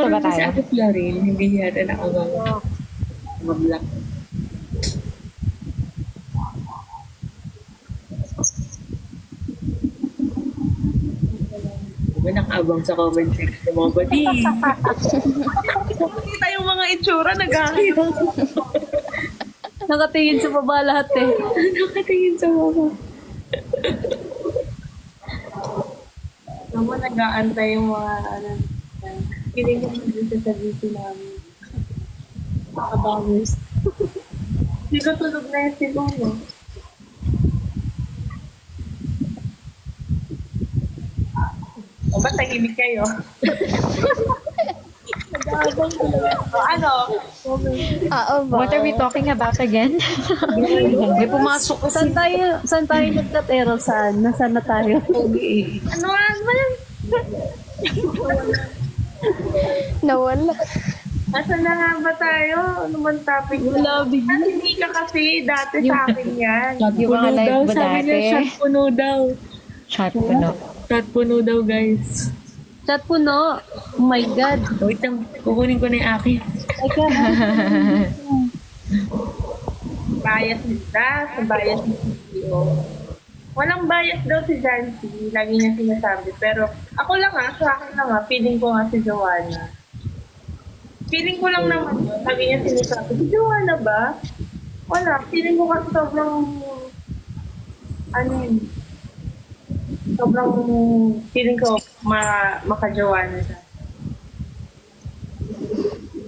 Parang ba si tayo? Ate Florin, hindi yata nakakablock. Diba nakaabang sa comment section ng mga badi? Makita yung mga itsura, naghahanap. Nakatingin sa baba lahat eh. Nakatingin sa mga. Naman nag-aantay yung mga, feeling yung dito sa dito namin. Makabangers. Hindi ko tulog na yung siguro. O, ba't tahimik kayo? O, ano? Oo ba? What are we talking about again? May pumasok kasi. Saan tayo nagtatero? Saan? Nasaan na tayo? Okay. Ano nga ba yan? Nawala. Nasaan na nga ba tayo? Ano man topic? Wala, bigla. Hindi ka kasi dati sa akin yan. Shot Yung puno mga live daw. ba Sabi niya, dati? shot puno daw. Shot puno. Shot puno daw, guys. Chat puno. Oh my God. Wait lang, kukunin ko na yung akin. Ay ka. Bias nila sa bias ni CEO. Walang bias daw si Jancy. Lagi niya sinasabi. Pero ako lang sa akin lang feeling ko nga si Joanna. Feeling ko lang naman yun. Lagi niya sinasabi, si Joanna ba? Wala. Feeling ko kasi sobrang, sobrang feeling ko maka-Joanna siya.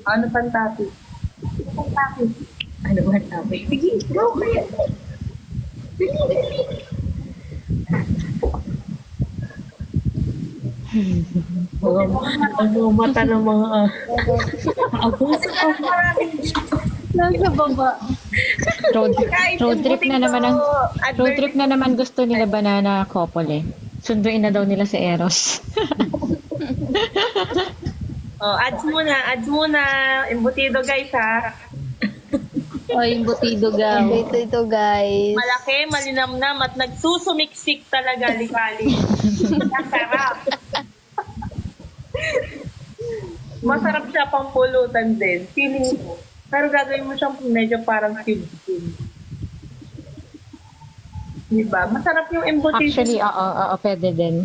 Ano pang topic? Ano pang topic? Ano ba ang topic? Sige, go kaya. Ang mga mata ng mga abos. Nasa baba. Road trip na naman ang road trip na naman gusto nila banana couple eh. Sunduin na daw nila si Eros. Oh, ads muna. Embutido guys ha. Ay, butido gaw. Ito guys. Malaki, malinamnam at nagsusumiksik talaga likali. Masarap. Masarap siya pang pulutan din. Feeling ko. Pero gagawin mo siyang medyo parang cube skin. Diba? Masarap yung embutido. Actually, oo, pwede din.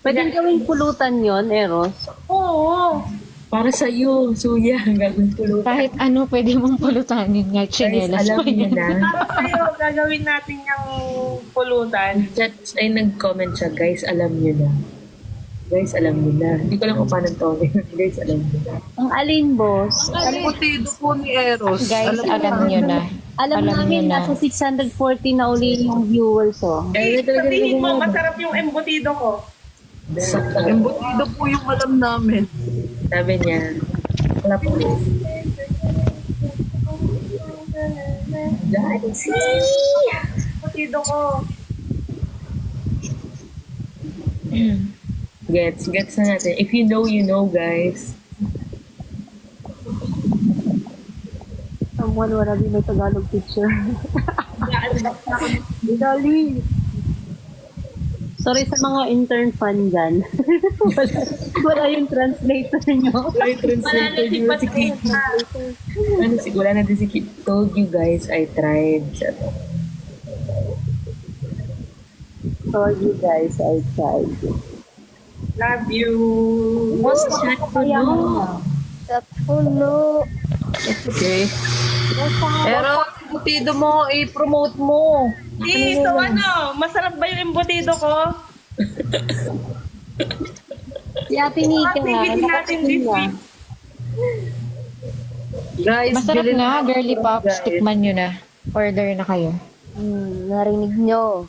Pwedeng gawing pulutan yon Eros. Oo. Para sa iyo, suya, gagawin pulutan. Kahit ano, pwede mong pulutanin nga. Guys, Chinelas alam pa niyo yan. na. Para sa'yo, gagawin natin yung pulutan. Chat, ay nag-comment siya, guys, alam niyo na. Guys, alam niyo na. Hindi ko lang kung paano to. Guys, alam niyo na. Ang alin, boss? Embutido po ni Eros. Guys, alam nyo na. Alam namin, niyo na. nasa 640 na uli yung viewers, oh. Ay, talaga Sabihin mo, nagmumura. masarap yung embutido ko. Embutido po yung alam namin. Sabi niya, wala po. Guys, Embutido ko. gets na natin. If you know, you know, guys. Someone wanna be my Tagalog teacher. Dali. Sorry sa mga intern fan dyan. wala yung translator nyo. Wala yung Wala na si Patricia. Wala na din si Kit. Told you guys, I tried. Told you guys, I tried. Love you. What's chat po no? Sa puno. Okay. Eros, embutido mo, i-promote mo. So masarap ba yung embutido ko? Si Ate Nika, Activity natin this week. Guys, Masarap bilhin na, mo, girly pops. guys. Tikman nyo na. Order na kayo. Narinig nyo.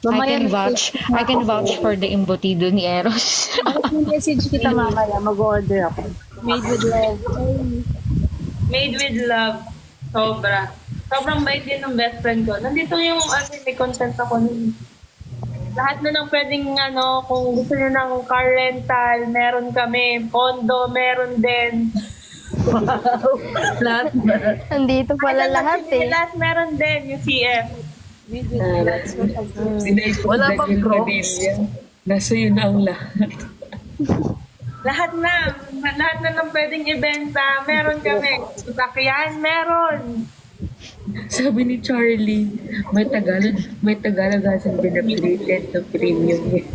I can vouch for the embutido ni Eros. message kita mamaya, mag-order ako. Made with love. Made with love. Sobra. Sobrang bait din ng best friend ko. Nandito yung may content ako nun. Lahat na ng pwedeng kung gusto nyo ng car rental, meron kami. Condo, meron din. lahat. Andito pala lahat eh. Last meron din yung CF. Wala bang bro? Nasa yun na ang lahat. Lahat na ng pwedeng ibenta, meron kami. Sasakyan, meron. Sabi ni Charlie, may Tagalog hasn't been updated na premium yet.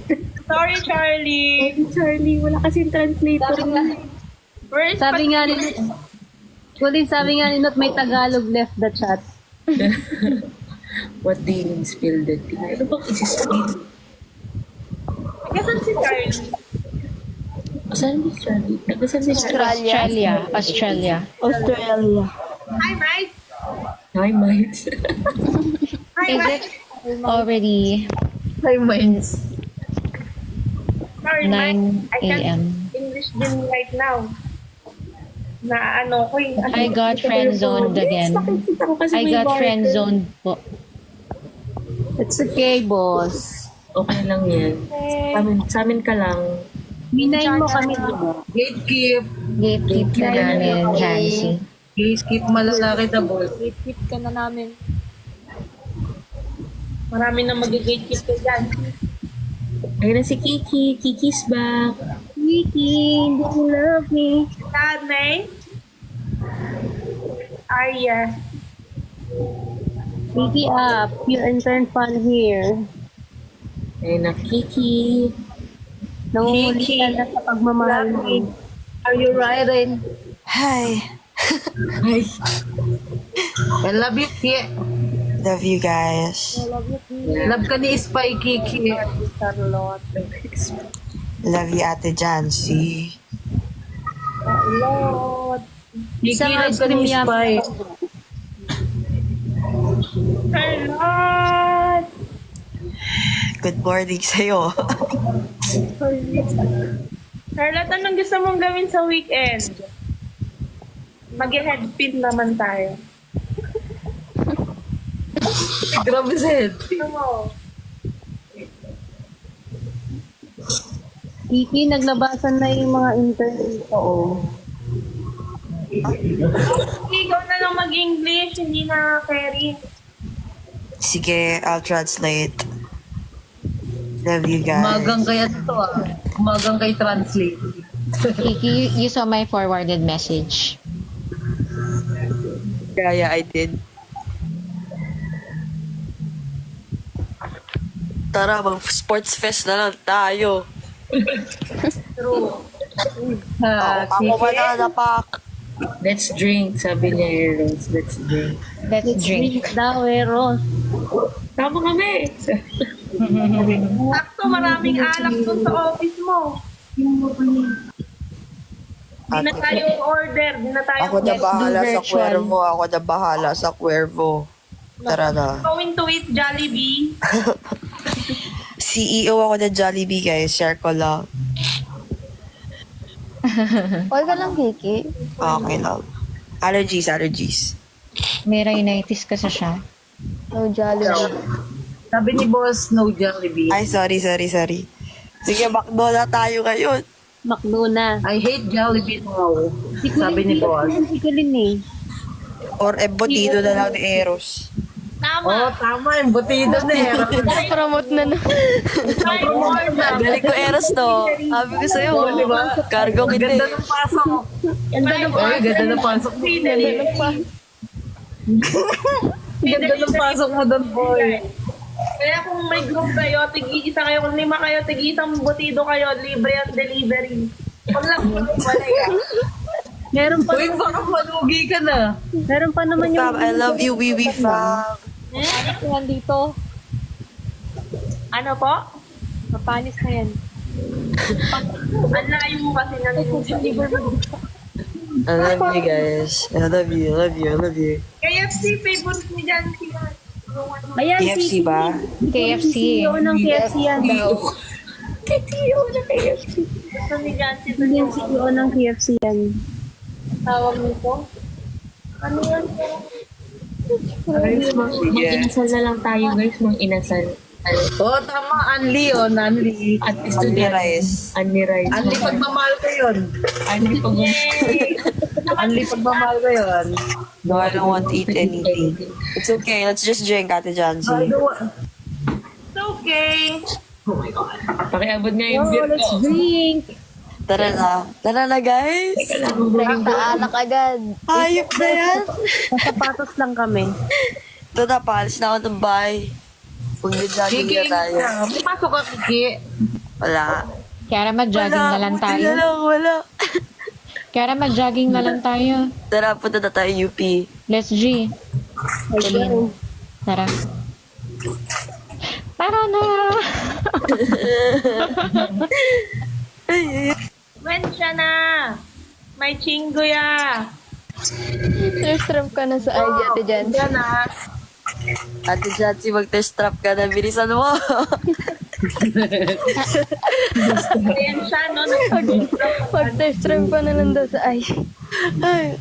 Sorry, Charlie. Charlie, wala kasing translator. Where's Sabi nga ni sabi nga ni Not, may Tagalog left the chat. What do you mean spill the tea? Ano bang isi-spill? Kasan si Charlie? Saan si Charlie? Saan si Charlie? Australia. Australia. Hi, Mike. Hi, mates. Hi, Is Mike. it already Hi, Mines. Sorry, 9 Mike. I can't a.m.? English din right now. Na ano ko yung... I got friend zoned again. Nakikita ko kasi I may got barter. friend zoned po. It's okay, boss. Okay lang yan. Sa amin ka lang. Minayin mo kami, diba? Gatekeep. Gatekeep ka namin, Jancy. Gatekeep, malalaki na boss. Repeat ka na namin. Marami na mag-gatekeep ka dyan. Ayun na si Kiki. Kiki's back. Wiki, do you love me? May? Arya. Wiki up. Your intern fun here. Ayun na Kiki. Nangunguli ka na sa pagmamahal mo. Are you riding? Hi. Ay, I love you, Ki. Love you guys. Love ka ni Spy, Kiki. Love you, Ate Jancy. Kiki, Isang love ice ka cream ni yum. Spy. Charlotte! Good morning sa'yo. Charlotte, anong gusto mong gawin sa weekend? Mag-headpin naman tayo. Grabe sa head. Ano mo? Kiki, naglabasan na yung mga intern dito, oh. Ikaw na lang mag-English, hindi na Kerry. Sige, I'll translate. Love you guys. Umagang kaya ito Umagang kay translate. Kiki, you saw my forwarded message. Yeah, I did. Tara, mag-sports fest na lang tayo. True. Ako banana pack. let's drink, sabi niya Eros. Let's drink. Let's drink. Daw, Eros. Tama kami. Sakto, maraming alak dun sa office mo. Di na tayo order, di na tayo Ako na bahala sa virtual. Cuervo. Ako na bahala sa Cuervo. Tara na. going to eat Jollibee. CEO ako ng Jollibee, guys. Share ko lang. Huwag ka lang, Kiki. Okay lang. Allergies. May rhinitis kasi siya. No jolly. Sabi ni boss, no Jollibee. Ay, sorry. Sige, McDo na tayo ngayon. Makdo na. I hate Jollibee now. Sabi ni boss. Hindi ko rin eh. Or embutido na lang ni Eros. Tama. Tama, yung butido na eh. Promote na na. Tayo order. Galing ko Eros, no? Sabi ko sa'yo, cargo kita Ganda eh. ng pasok. Ganda ng pasok mo. Ganda ng pasok mo doon, boy. Kaya kung may group kayo, tig-isa kayo, kung 5 kayo, tig-isang butido kayo, libre ang delivery. Kung lang, wala yan. Meron pa, Uy, baka malugi ka na. meron pa naman yung... Fam, I love you, Wiwi Fam. Yan dito. Ano po? Mapanis na yan. Ang layo mo kasi ng I love you guys. I love you. KFC, favorite ni Jan sila. Ayan, KFC ba? KFC. CEO ng KFC yan daw. Gusto ni Jan sila. Yung CEO ng KFC yan. Tawag nito. Ano yan? Guys, mag-inasal na lang tayo guys, mag-inasal. Tama, Anli, Anli. At Only rice. Anli rice. Anli, pagmamahal ko yun. Anli pag Anli, pagmamahal ko yun. No, I don't want to eat anything. It's okay. Let's just drink, Ate Jancy. It's okay. Pakiabot nga yung Oh, beer let's ko. drink. Tara na, guys. Taalak agad. Hayop na yan. Sapatos lang kami. Ito na, paalis na ako ng bahay. Mag-jogging Kiki, na tayo. pumasok ka, Kiki. Wala. Kaya mag-jogging na lang buti tayo. na lang, wala. Kaya mag-jogging na lang tayo. Tara, punta na tayo UP. Let's G. Tara. Tara na! When siya na? May chinggoya. Nurse ka na sa IG, Ate Jan. Yan na. Ate Jancy, mag-test trap ka na. Bilisan mo. Ayan siya, no? Mag-test ka na lang daw sa IG. Ay,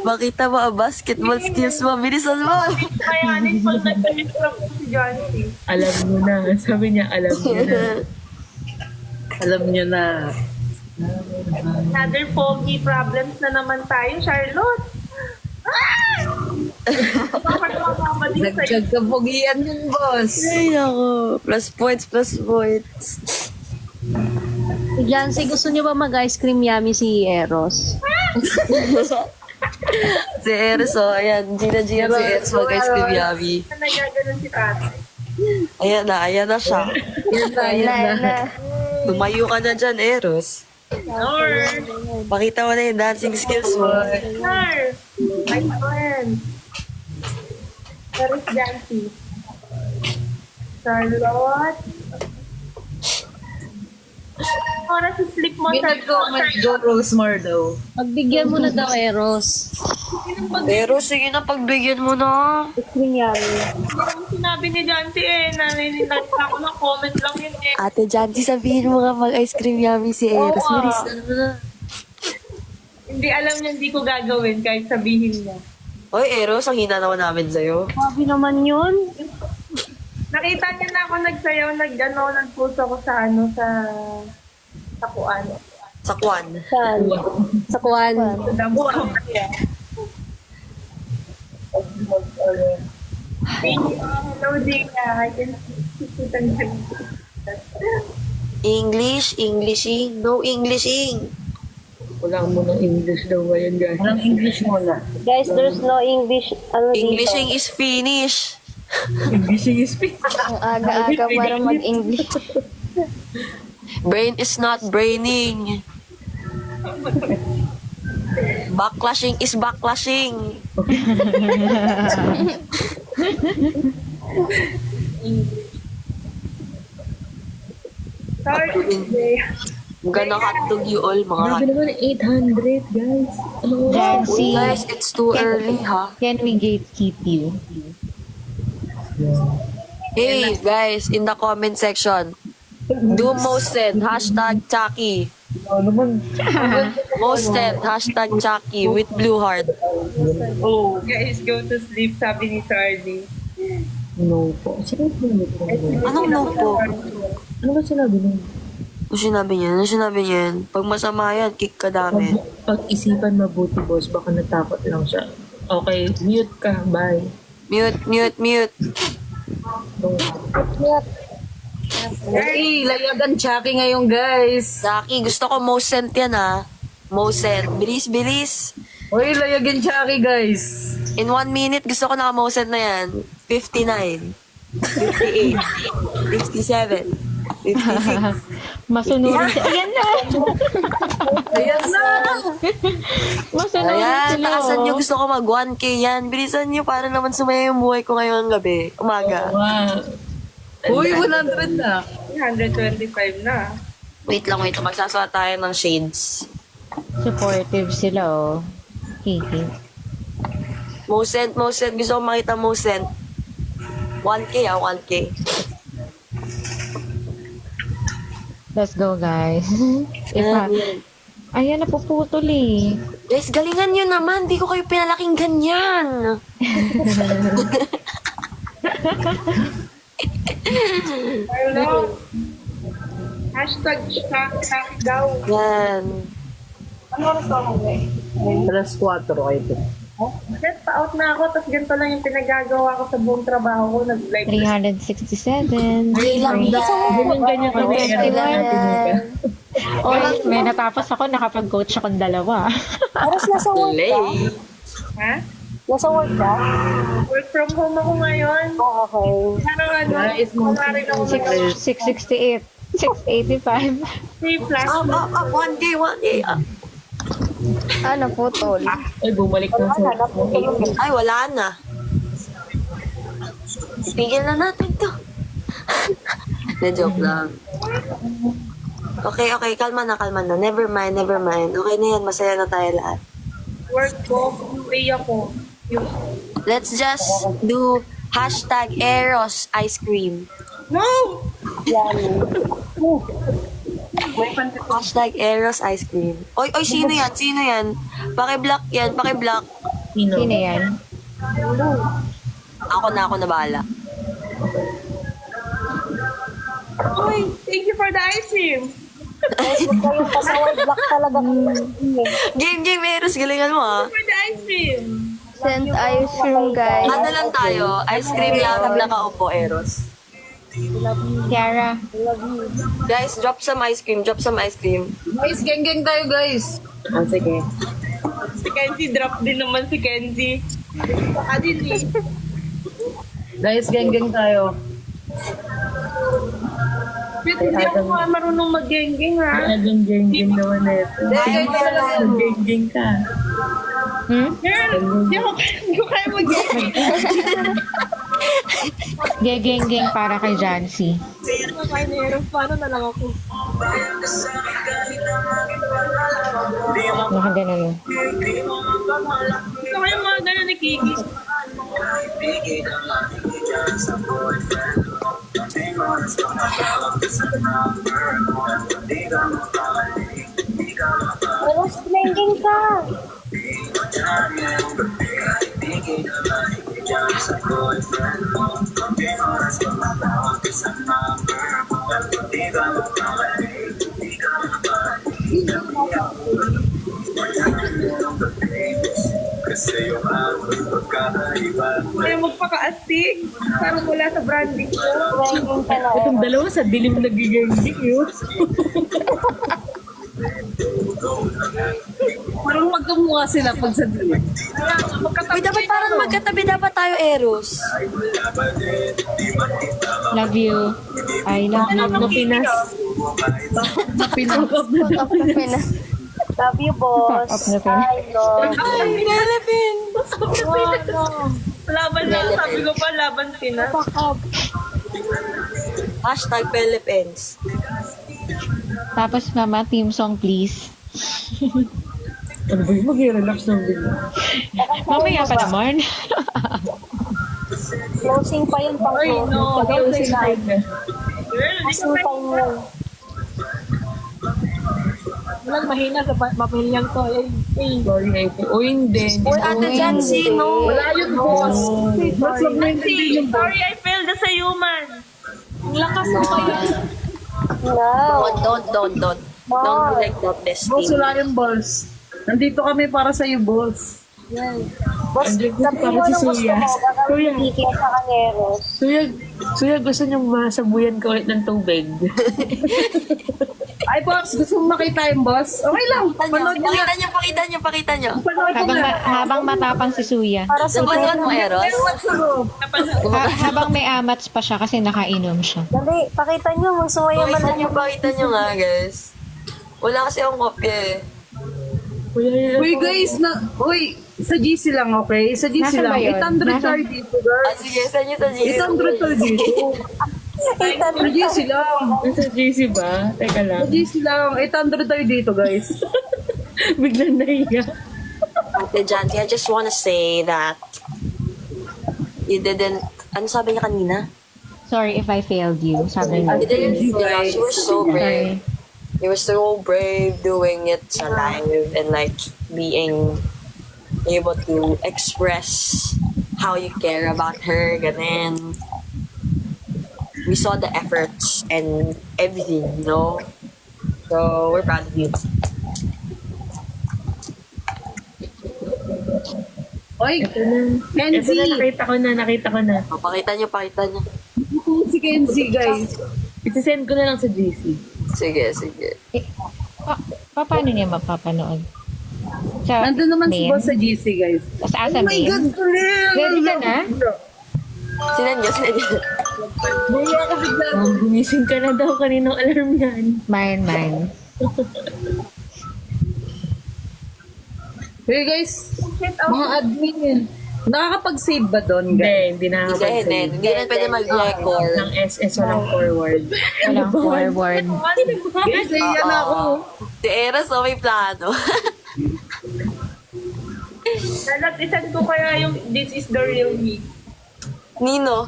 makita mo ang basketball skills mo. Bilisan mo. Kayanin pag nag-trap si Johnny. Alam mo na. Sabi niya, alam niya na. Alam niyo na. Another foggy problems na naman tayo, Charlotte. Bakit mamamading sa'yo? Nagkagkapugian yun, boss. Ay, ako. Plus points. Si Jancy, gusto niyo ba mag-ice cream yummy si Eros? Si Eros, oh. Ayan. Gina si Eros mag-ice cream yummy. Nagaganon si Tate. Ayan na siya. Ayan na. Tumayo ka na dyan, Eros. Or, Pakita mo na yung dancing skills mo. Nar, my friend. Where is Jancy? Charlotte? Oras sa sleep mo, Go Rosemar daw. Pagbigyan mo na daw, Eros. Eros, sige na, pagbigyan mo na. Ice cream yummy. Sinabi ni Jancy nanininag ako ng comment lang yun Ate Jancy, sabihin mo nga mag-ice cream yummy si Eros. Oo. Bilisan mo na. Hindi alam niya, hindi ko gagawin kahit sabihin niya. Oy, Eros, ang hina naman namin sa'yo. Sabi naman yun. Nakita niya na ako nagsayaw, nagpuso ko sa tapuan. Sa Kwan. Saan? Sa Kwan. Sa damo. Hello, Dina. I can see Englishing. No Englishing. Wala mo ng English daw ngayon, guys. Walang English muna. Guys, there's no English. Ano Englishing is finish. Englishing is free. Ang aga-aga para mag-English. Brain is not braining. Backlashing is backlashing. Sorry. I'm gonna hotdog you all, mga Grabe naman, 800, guys. Ano Jancy, guys, it's too early, ha? can we gatekeep you? Hey, guys, in the comment section, do most said, hashtag Chucky. Ano naman? Most said, hashtag Chucky with blue heart. Oh, guys, go to sleep, sabi ni Charlie. No po. Sino po? Anong no po? Ano ba sinabi nun? Ano sinabi niya yan? Pag masama yan, kick ka namin. Pag-isipan mabuti, boss. Baka natakot lang siya. Okay, mute ka. Bye. Mute. Hey, layagan Chucky ngayon, guys. Chucky, gusto ko most sent yan, ha? Most sent. Bilis. Uy, layagan Chucky, guys. In 1 minute, gusto ko naka-most sent na yan. 59. 58. 57. 56. Masunurin sila. Ayan na! Ayan na. Masunurin Ayan, sila. takasan nyo. Oh. Gusto ko mag 1K yan. Bilisan nyo para naman sumaya yung buhay ko ngayong gabi. Umaga. Wow. Uy, 100 na. 125 na. Wait lang. Magsasama tayo ng shades. Supportive sila, oh. Kiki. Most sent. Gusto ko makita most sent. 1K, 1K. Let's go, guys. Ayan, napuputol eh. Guys, galingan nyo naman. Di ko kayo pinalaking ganyan. Hello. Hashtag Chucky daw. Yan. Ano oras ako ngayon? Plus 4 kayo. Just pa-out na ako, tapos ganito lang yung pinagagawa ko sa buong trabaho ko. Nag-live. 367. Ay, lang daw. Ganyan-ganyan kami. Oy, may natapos ako, nakapag-coach akong dalawa. Aros, nasa work Lay. ka? Ha? Nasa work ka? Work from home ako ngayon. Oh, okay. Parang ano, Guys, wala rin ako 668. 685. may flash. One day. Naputol. Ay, bumalik na sa Ay, wala na. Tigil na natin to. Na-joke lang. Okay, kalma na. Never mind. Okay na yan, masaya na tayo lahat. Work ko, pay ako. Let's just do #Eros ice cream. No! #Eros ice cream. Oy, sino yan? Paki-block yan. Sino? Sino yan? Ako na bahala. Uy, thank you for the ice cream. Kayong pasaway black talaga. Game, Eros, galingan mo ah. For the ice cream. Send ice cream, guys. Ano lang tayo? Ice cream lang nakaupo, Eros. Tiara. Guys, drop some ice cream. Guys, geng tayo, guys. Ah, sige. Si Kenzie, drop din naman si Kenzie. Baka din eh. Guys, geng tayo. Wait, hindi ako marunong mag-geng-geng ha. Talagang geng-geng naman na ito. Geng-geng ka. Girl, hindi ko kaya mag-geng-geng. Gegeng-geng para kay Jancy. Paano na lang ako? Naka ganun. Gusto ko yung mga gano'n ni Kiki. Aros, pinengking ka. Kaya magpaka-astig. Parang wala sa branding ko. Pinengking ka na. Itong dalawa sa dilim nagigeng-geng yun. Parang magkamukha sila pag sa dulo. Uy, dapat parang magkatabi dapat tayo, Eros. Love you. I love you. No Pinas. Pinas. Love you, boss. Pop up na pin. I love. Ay, Philippines! Laban na. Sabi ko pa, laban Pinas. #Philippines. Tapos mama, team song please. Ano ba yung mag-relax ng bigla? Mamaya pa naman. Closing pa yun, pang Ay, closing. no. Closing time na. Girl, hindi ko Closing time yun. Walang mahina sa papilyang to. Sorry, Ate. O hindi. Uy, Ate Jancy, no. Wala yun, boss. Mas Nancy, sorry I failed as a human. Ang lakas mo kaya. No. Don't be like that, Boss, bestie. wala yung balls. Nandito kami para sa iyo, boss. Boss, Andyan ko sabi para mo si ng gusto Suya. mo. Suya. Gagawin ka sa kaneros. Suya, gusto niyong masabuyan ka ulit ng tubig. Ay, boss, gusto mo makita yung boss? Okay lang. Panood mo na. Pakita nyo. Panood mo na. Habang matapang si Suya. Para sa Napanood mo, Eros? Pero what's sa loob? Habang may amats pa siya kasi nakainom siya. Dali, pakita nyo. Magsumayaman na. Pakita nyo nga, guys. Wala kasi akong kopya eh. Uy, guys, uy, sa GC lang, okay? Sa GC Nasaan lang. ba yun? 800 tayo dito, guys. Sige, saan nyo sa 800 tayo dito. Sa GC lang. Nasa JC ba? Teka Sa lang. GC lang. 800 tayo dito, guys. Biglang nahiya. Ate Janty, I just wanna say that you didn't, ano sabi niya kanina? Sorry if I failed you. Sabi niya. You didn't, yeah, you were so brave. Sorry. You were so brave doing it sa live and like being able to express how you care about her, ganun. We saw the efforts and everything, you know? So, we're proud of you. Oy, Ito na, Kenzie. nakita ko na. O, pakita nyo. Si Kenzie, guys. Iti-send ko na lang sa JC. Sige. Paano niya mapapanood? Sa Nandun naman si main? boss sa GC, guys. Sa asa main? Ready ka na? Sinadya. Buya ka bigla. Gumising ka na daw, kaninong alarm yan. Mine. Hey guys, mga admin, nakakapag-save ba doon, guys? Hindi nakakapag-save. Hindi na pwede mag-record. Ng SS, walang forward. Walang forward. Guys, yan ako. Si Eros, may plano. Nalatisan ko kaya yung This is the real me. Nino,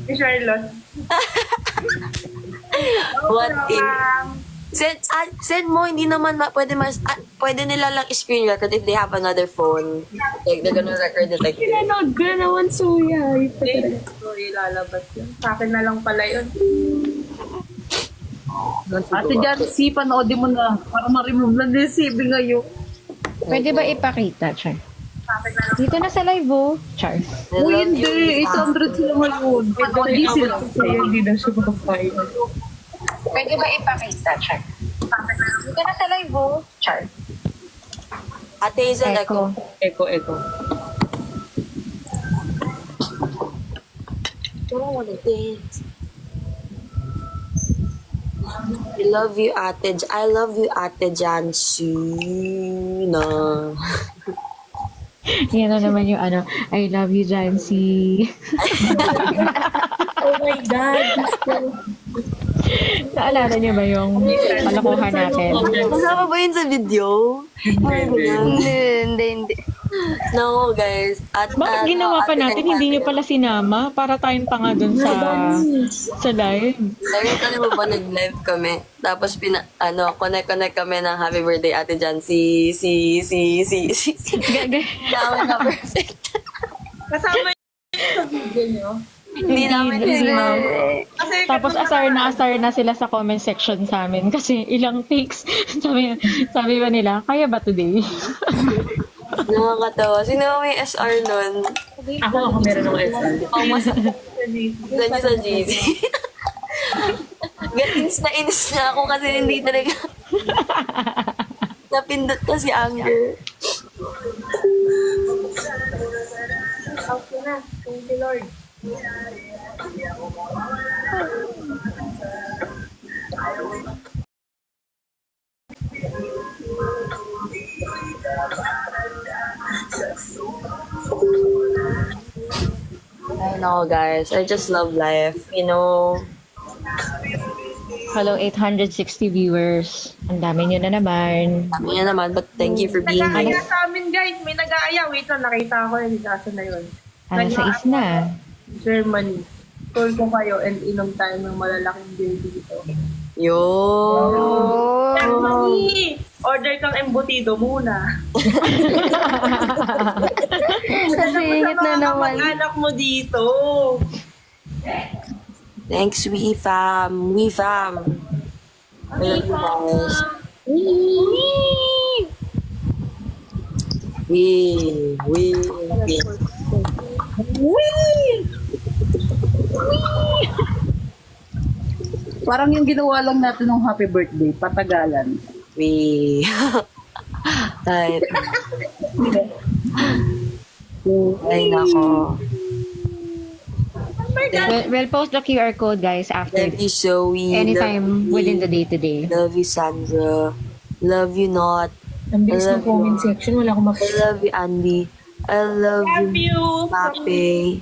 Si Charlotte. what if? Send mo, hindi naman pwede nila lang screen record if they have another phone. Like, they're gonna record it like this. Pinanood ko na naman, Suya. So, ilalabas yun. Sa akin na lang pala yun. Ate Jancy, panoodin mo na para ma-remove na din si CB ngayon. Pwede ba ipakita, Char? Sa akin na lang. Dito na sa live, oh. Char. I Uy, love hindi. you. 800 sila ngayon. Panoodi sila. Kaya hindi na siya mapapay. Pwede ba ipakita, Char? Dito na sa live, oh. Char. Ate Hazel, ako. Eko. Don't wanna dance. I love you, Ate Jancy. Na. Yan na naman yung ano, I love you, Jancy. Oh my God. Naalala niyo ba yung palakuhan natin? Kasama ba yun sa video? Hindi. No, guys. At, Bakit ginawa pa natin? Hindi niyo pala sinama para tayong tanga dun sa live. Nakita niyo ba nag-live kami? Tapos, connect kami ng happy birthday, Ate Jan. Si. Dami na perfect. Kasama yun sa video nyo. Hindi namin sinama. Kasi Tapos asar na sila sa comment section sa amin kasi ilang takes. sabi ba nila, kaya ba today? Nakakatawa. Sino may SR nun? Ako meron ng SR. Ganyan sa GC. Inis na ako kasi hindi talaga napindot na si Anger. okay na. Thank you, Lord. I know, guys. I just love life. You know, Hello, 860 viewers. Ang dami nyo na naman. sabi niya naman, but thank you for being Nag-aaya here. sa amin, guys. May nag-aaya. Wait lang, nakita ko yun. Kaso na yun. Alas 6 na. Germany. Tour ko kayo and inom tayo ng malalaking beer dito. Yo! Germany! Order kang embutido muna. Singit na naman. Anak mo dito. Thanks, we fam. I love you guys. We. Parang yung ginawa lang natin ng happy birthday, patagalan. We. Right. Ay, nako. We'll post the QR code, guys, after. Love you, Zoe. Anytime within the day today. Love you, Sandra. Love you, Not. Ang bilis I ng love comment you. section. Wala akong I makita. love you, Andy. I love Love you, you. Pape.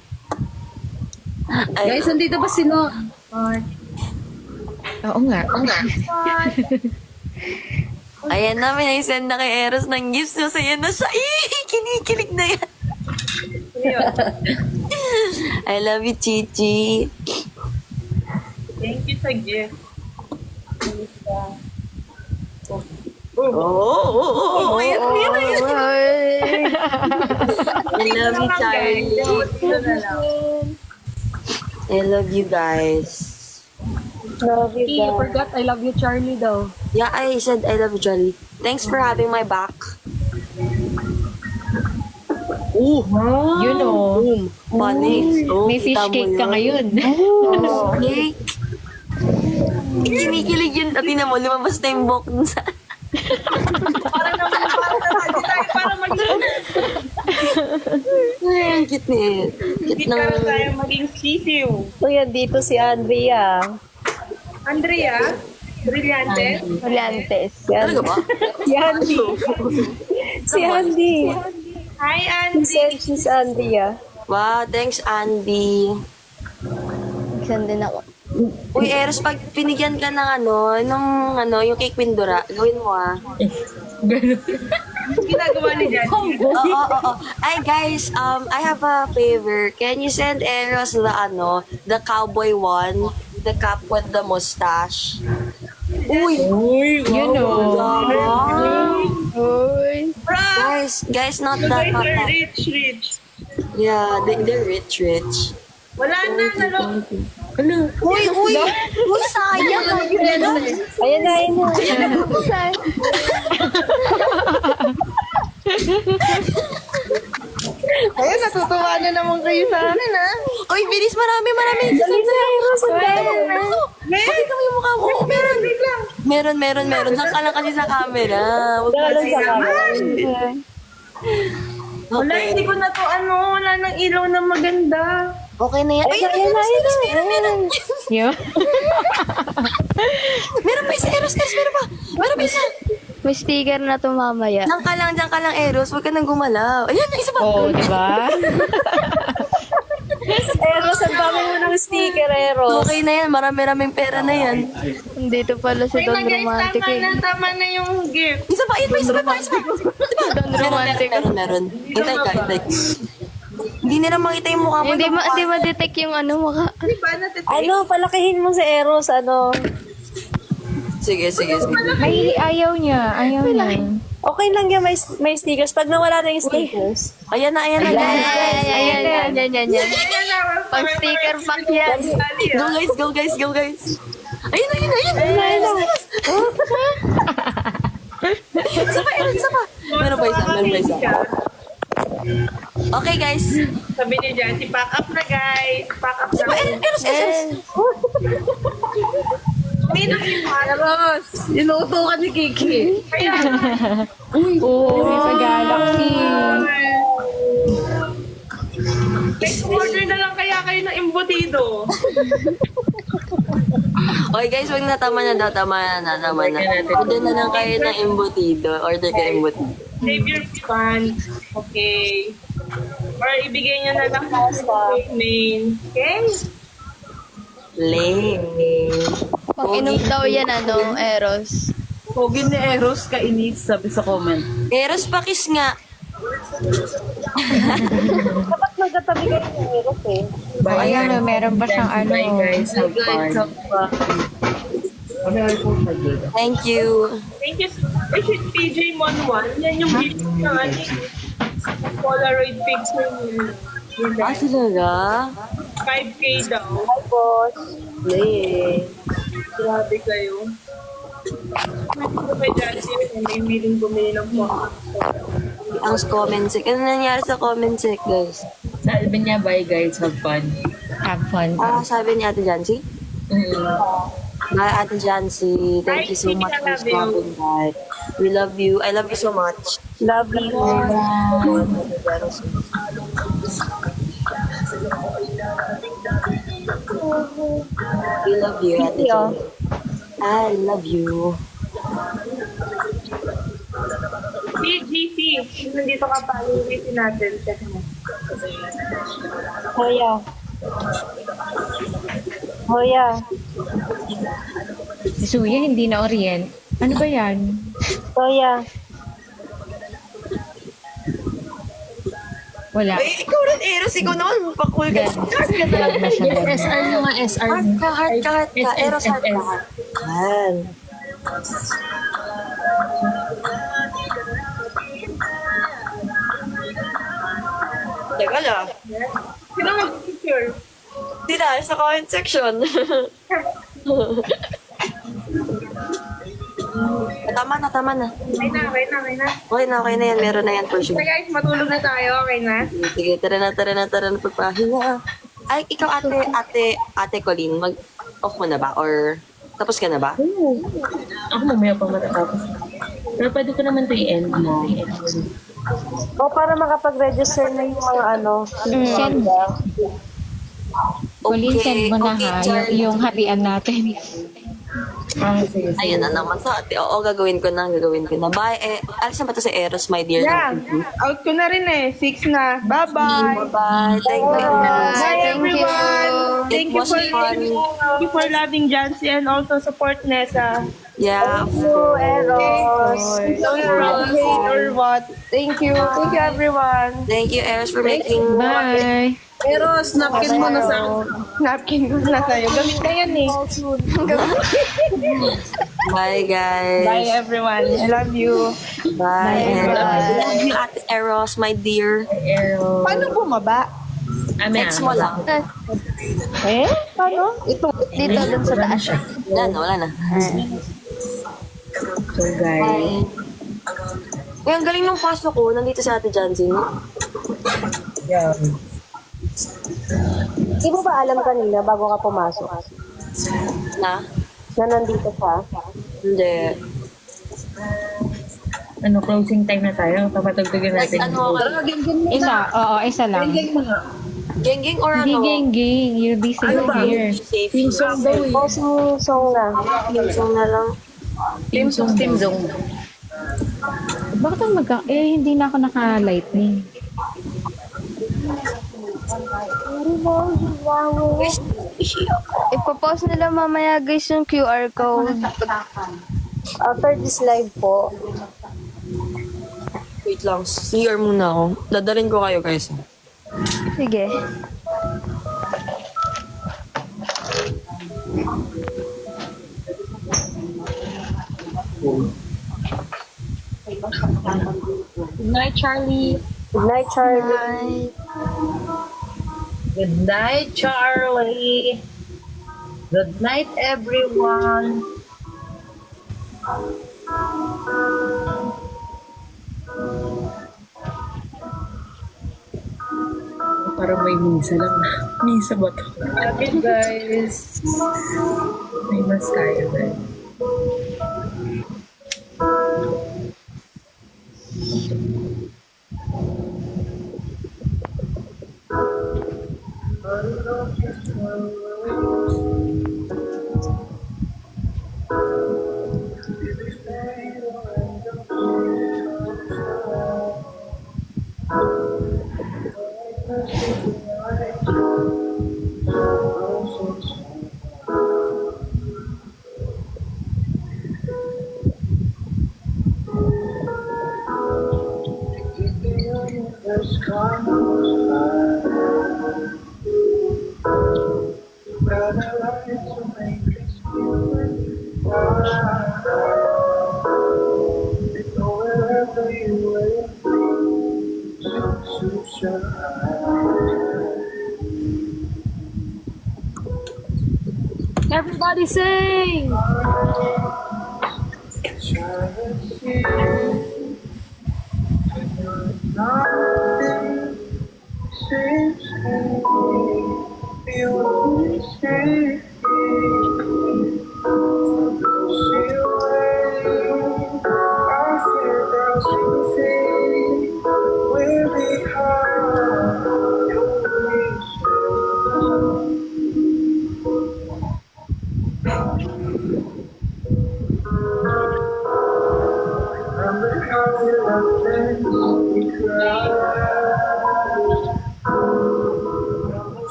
Guys, andito ba sino? Oo nga. Ayan na, may send na kay Eros ng gifts. Masaya na siya. Kinikilig na yan. I love you, Chichi. Thank you sa gift. Oh, ayan. I love you, Charlie. Ito na lang. I love you guys. Love you, I guys. forgot, I love you, Charlie daw. Yeah, I said I love you, Charlie. Thanks for having my back. Ooh, You know, boom. Funny. Oh, may fish kita mo cake ka yun. ngayon. Cake. Kinikilig yun. At tingnan mo, lumabas na yung buhok dun sa... para naman para maging Ay, ang cute niya. hindi Cute ng... para tayo maging sisiw. Uy, dito si Andrea. Andrea, Brillante. Brillantes. Talaga ba? Si Andy. Si Andy. Hi, She Andy. said she's Andrea. Wow, thanks, Andy. Saan din ako. Uy, Eros, pag pinigyan ka ng yung cake Windora, gawin mo ah. Ganun. Ginagawa ni Jan. Oo. Ay, guys, I have a favor. Can you send Eros the cowboy one? The cap with the mustache? Uy! Uy, You know. Uy. Guys, not You that, guys not are that. rich. Yeah, they're rich. Wala na, nalo. Uy, sayang. Ayan na. Ayun, natutuwa na naman kayo sa akin, ha? Uy, bilis, marami. Dali na, Eros. Ang dami. Pakita mo yung mukha mo. Meron. Diyan ka lang kasi sa camera. Huwag mo Dali sa camera. Wala, Okay. hindi ko na to wala nang ilaw na maganda. Okay na yan. Ay, Ayan na. meron. Yo. Meron pa isa, Eros, meron pa. Meron pa isa. May sticker na to mamaya. Diyan ka lang, Eros. Huwag ka nang gumalaw. Ayan, isa pa. Oo, di ba? Eros, ang dami mo ng sticker, Eros. Okay na yan. Marami-raming pera na yan. Dito pala si Ay Don na guys, Romantic, eh. tama na yung gift. Isa pa. Don Romantic. Meron. Hintay ka. Hindi nila makita yung mukha mo. Hindi ma-detect yung mukha. Di ba natitake? Palakihin mo si Eros, Sige. Ay, ayaw niya. Okay lang yan, may stickers. Pag nawala na yung stickers. Ayan na, guys. Ayan. Pang sticker pack yan. Go guys. Ayun na. Isa pa. Meron pa isa. Okay, guys. Sabi niya dyan, pack up na guys. Pack up na. Eros. Minus yung Eros, inuutukan ni Kiki. Kaya, Oo, sa Galaxy. next order na lang kaya kayo ng embutido. Okay, guys, wag na. Tama na. Order na lang kayo ng embutido. Order kayo embutido. Save your funds. Okay. Or ibigay niyo na lang sa main. Okay? Lame. Pag inom daw yan, Eros. Pogi ni Eros, kainis, sabi sa comment. Eros, pakis nga. Dapat magkatabi kayo ng Eros, eh. Bye, Ayan, meron pa siyang Bye, guys. Have fun. Thank you. Thank you. Is it PJ Monwan? Yan yung gift ng Polaroid picture niya. Talaga? 5K daw. Hi, boss. Grabe kayo. May dati may willing bumili ng phone. Ang comment sec. Ano nangyari sa comment sec, guys? Sabi niya, bye guys. Have fun. Have fun. Sabi ni Ate Jancy? Bye, Ate Jancy. Thank you so Bye, much Kiki, for I love you. stopping by. We love you. I love you so much. Love you. We love you, Ate Jancy. I love you. GC, nandito ka pa. Yung GC natin. Check mo. Hoya. Si Suya, hindi na orient. Ano ba yan? Hoya. Wala. Ay, ikaw rin, Eros. Ikaw naman, pakul ka. Vlog na siya. Yes, SR nyo nga, SR nyo. Heart ka. Eros, heart ka. Yan. Teka lang. Sino mag-picture? Sila, sa comment section. Tama na. Okay na. Okay na yan. Meron na yan for sure. So guys, matulog na tayo. Okay na? Sige, tara na. Pagpahinga. Ay, ikaw, ate Colleen, mag-off mo na ba? Or tapos ka na ba? Ako mamaya pa matatapos. Pero pwede ko naman ito i-end na. O para makapag-register na yung mga ano. Send. Colleen, send mo na okay, ha, Charlie. yung hatian natin. Sige. Ayan na naman sa ate. Oo, gagawin ko na. Bye. Alis na ba ito si Eros, my dear? Yeah. Out ko na rin eh. 6 na. Bye-bye. Bye. Thank you. Bye, everyone. Thank you was for fun. Thank you for loving Jancy and also support Nessa. Yeah. Eros. Don't hate or what. Thank you. Thank you, everyone. Thank you, Eros, for making... Bye! Eros, napkin mo na sa napkin ko na sa'yo. Gamit ka yan eh. Bye, guys. Bye, everyone. I love you. Bye. Love you, Ate Eros, my dear. Arrow. Paano bumaba? Text mo lang. Eh? Paano? Dito, dun sa taas. Wala na. So guys, Uy, ang galing nung pasok ko. Nandito si Ate Jancy, no? Di mo ba alam kanina bago ka pumasok Na? na nandito siya? Hindi. ano, closing time na tayo. Papatugtugin Like, natin. ano, Isa lang. geng or Hindi ano? geng-geng, you'll be safe here. Safe. O, song na. Yung song na lang. Team Zone. Bakit ang hindi na ako naka-lightning. Ipopost nila mamaya guys yung QR code. After this live po, Wait lang. CR muna ako. Dadalhin ko kayo, guys. Sige. good night, Charlie. Good night, Charlie. Good night, everyone. Parang may misa lang. Misa ba to? Okay, guys. May mas tayo, guys. Everybody sing!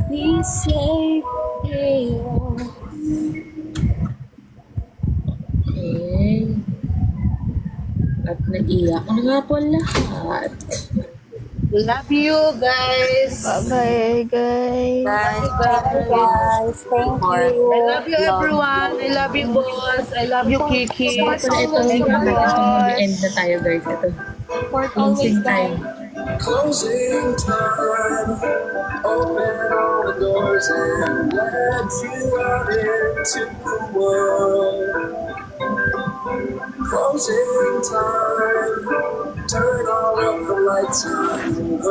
Be safe here. Okay. At naiyak na nga po lahat. Love you, guys. Bye-bye, guys. Guys, thank you. I love you, everyone. I love you, boss. I love you, Kiki. Ito na ito. Mag-end na tayo, guys. Ito. Closing time. Closing time. Open all the doors and let you out into the world. Closing time. Turn all of the lights on.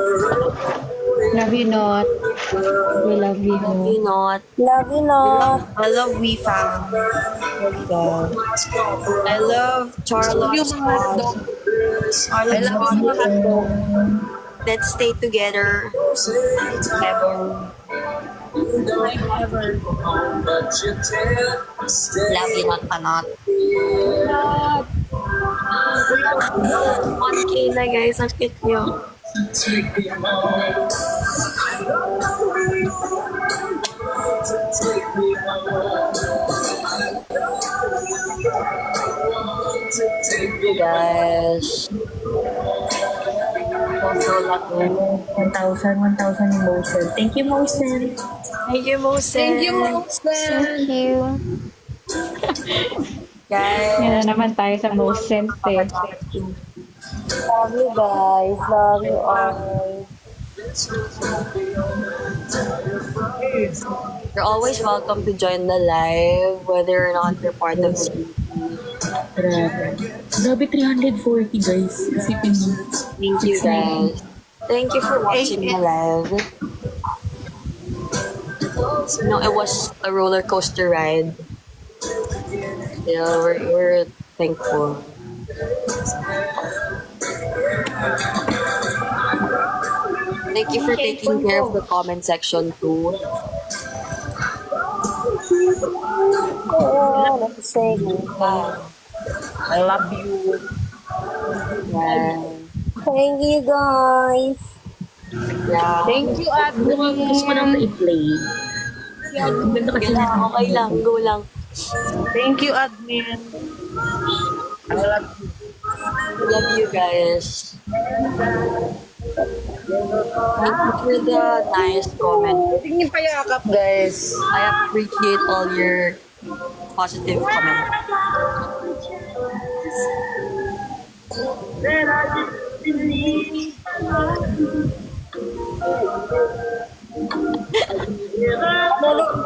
Love you not. We love you. You not. Love you, Lord. I love WeFam. I love Charlotte's Pod. I love you. Let's stay together. Ever. Love you not panot. 1K na guys, ang cute nyo. Guys. Also, lot 1,000 emotion. Thank you, Mosen. Thank you, Moses. Thank you, Moses. Thank you. Guys. Yan na naman tayo sa most sent eh. Love you, guys. Love you all. You're always welcome to join the live, whether or not you're part of the Grabe. Grabe, 340, guys. Isipin mo. Thank you, guys. Thank you for watching the live. No, it was a roller coaster ride. Still, we're thankful. Thank you for taking care of the comment section too. Oh, let's say goodbye. I love you. Yeah. Thank you, guys. Yeah. Thank you, admin. Gusto ko nang i-play. Ang ganda kasi na. Okay lang, go lang. Thank you, admin. I love you. Love you guys. Thank you for the nice comment. Tingin payakap, guys. I appreciate all your positive comments.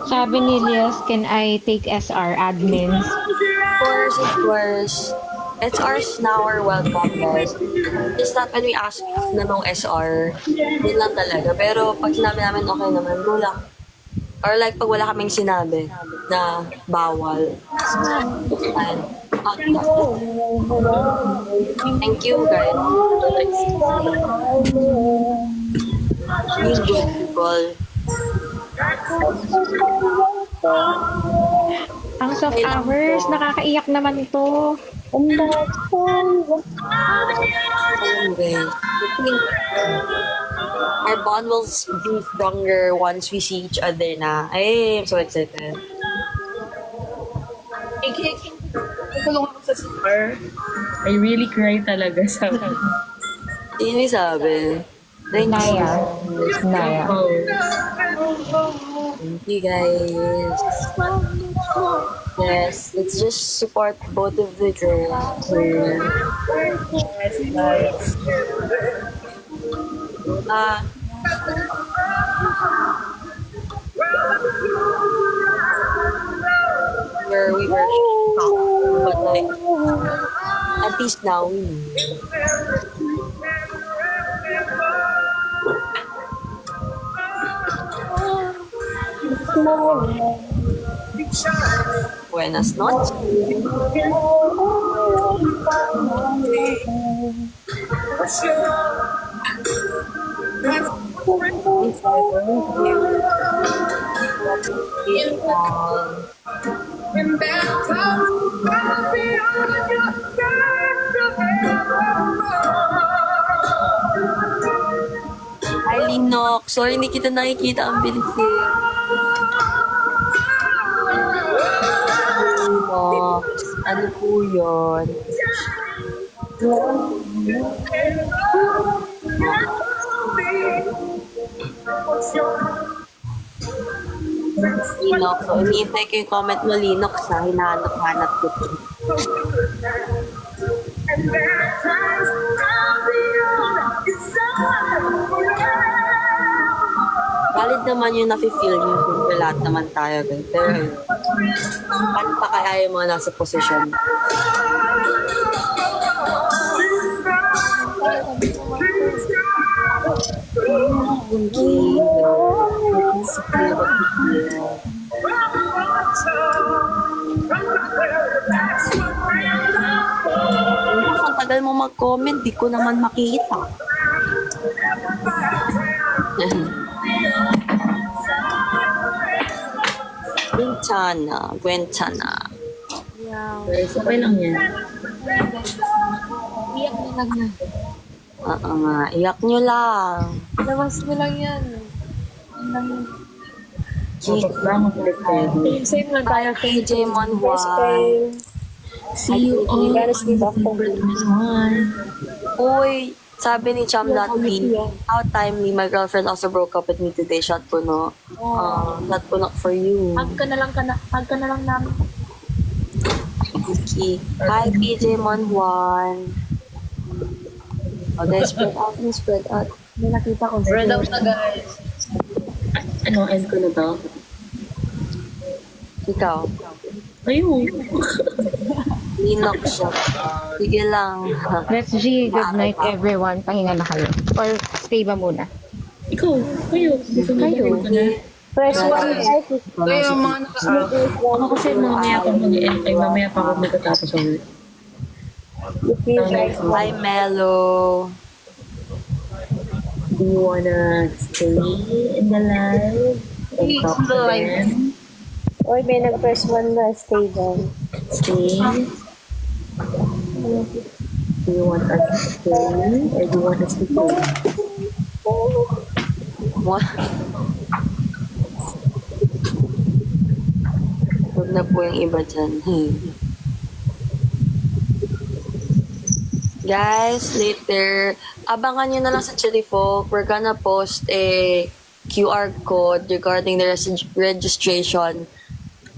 Sabi ni Lias, can I take SR admins? Of course, of course. SR's now are welcome, guys. It's not when we ask na nung SR, yun lang talaga. Pero pag sinabi namin okay naman, go lang. Or like pag wala kaming sinabi na bawal. And, thank you, guys. You good people. Ang soft hours, nakakaiyak naman ito. Anyway, I think our bond will be stronger once we see each other na. Ay, I'm so excited. Tulungan ko sa CR. I really cry talaga sa Yun yung sabi. Thank Naya. Naya. Oh. Thank you, guys. Yes, let's just support both of the girls. Where we were shocked, but like, at least now we know. Buenas noches. Hi, Linok. Sorry, hindi kita nakikita. Ang bilis eh. Linok. Ano po yun? Linok. So, iniintay ko yung comment mo, Linok, sa hinahanap-hanap ko. Valid naman yung nafe-feel nyo kung lahat naman tayo. Pero, paano pa kaya yung mga nasa posisyon? Ang tagal mo mag-comment, di ko naman makita. Gwentana. Guys, okay lang yan. Iyak na lang na. Oo nga, iyak nyo lang. Labas mo lang yan. Tapos lang ako ulit. Same lang tayo. KJ Monjuan. See you all on November 21. Uy, sabi ni Cham.P, how timely, my girlfriend also broke up with me today. Shot po, no? Shot po, not for you. Hug ka na lang namin. Okay. Hi, PJ Monjuan. Okay, spread out and spread out. May nakita ko. Spread out na, guys. Ano, end ko na to? Ikaw. Ayun. Linok siya. Sige lang. Let's G. Good night, everyone. Pahinga na kayo. Or stay ba muna? Ikaw, kayo. Kayo. Press 1 guys. Ito yung mga Ako kasi mamaya pa mag-end. Ay, mamaya pa ako magtatapos sa work. Hi, Melo. Do you wanna stay in the live? And talk to them? Oy, may nag-press 1 na. Stay down. Stay? Do you want us to stay? Or do you want us to go? What? Huwag na po yung iba dyan. Guys, later, abangan nyo na lang sa Chili Folk. We're gonna post a QR code regarding the registration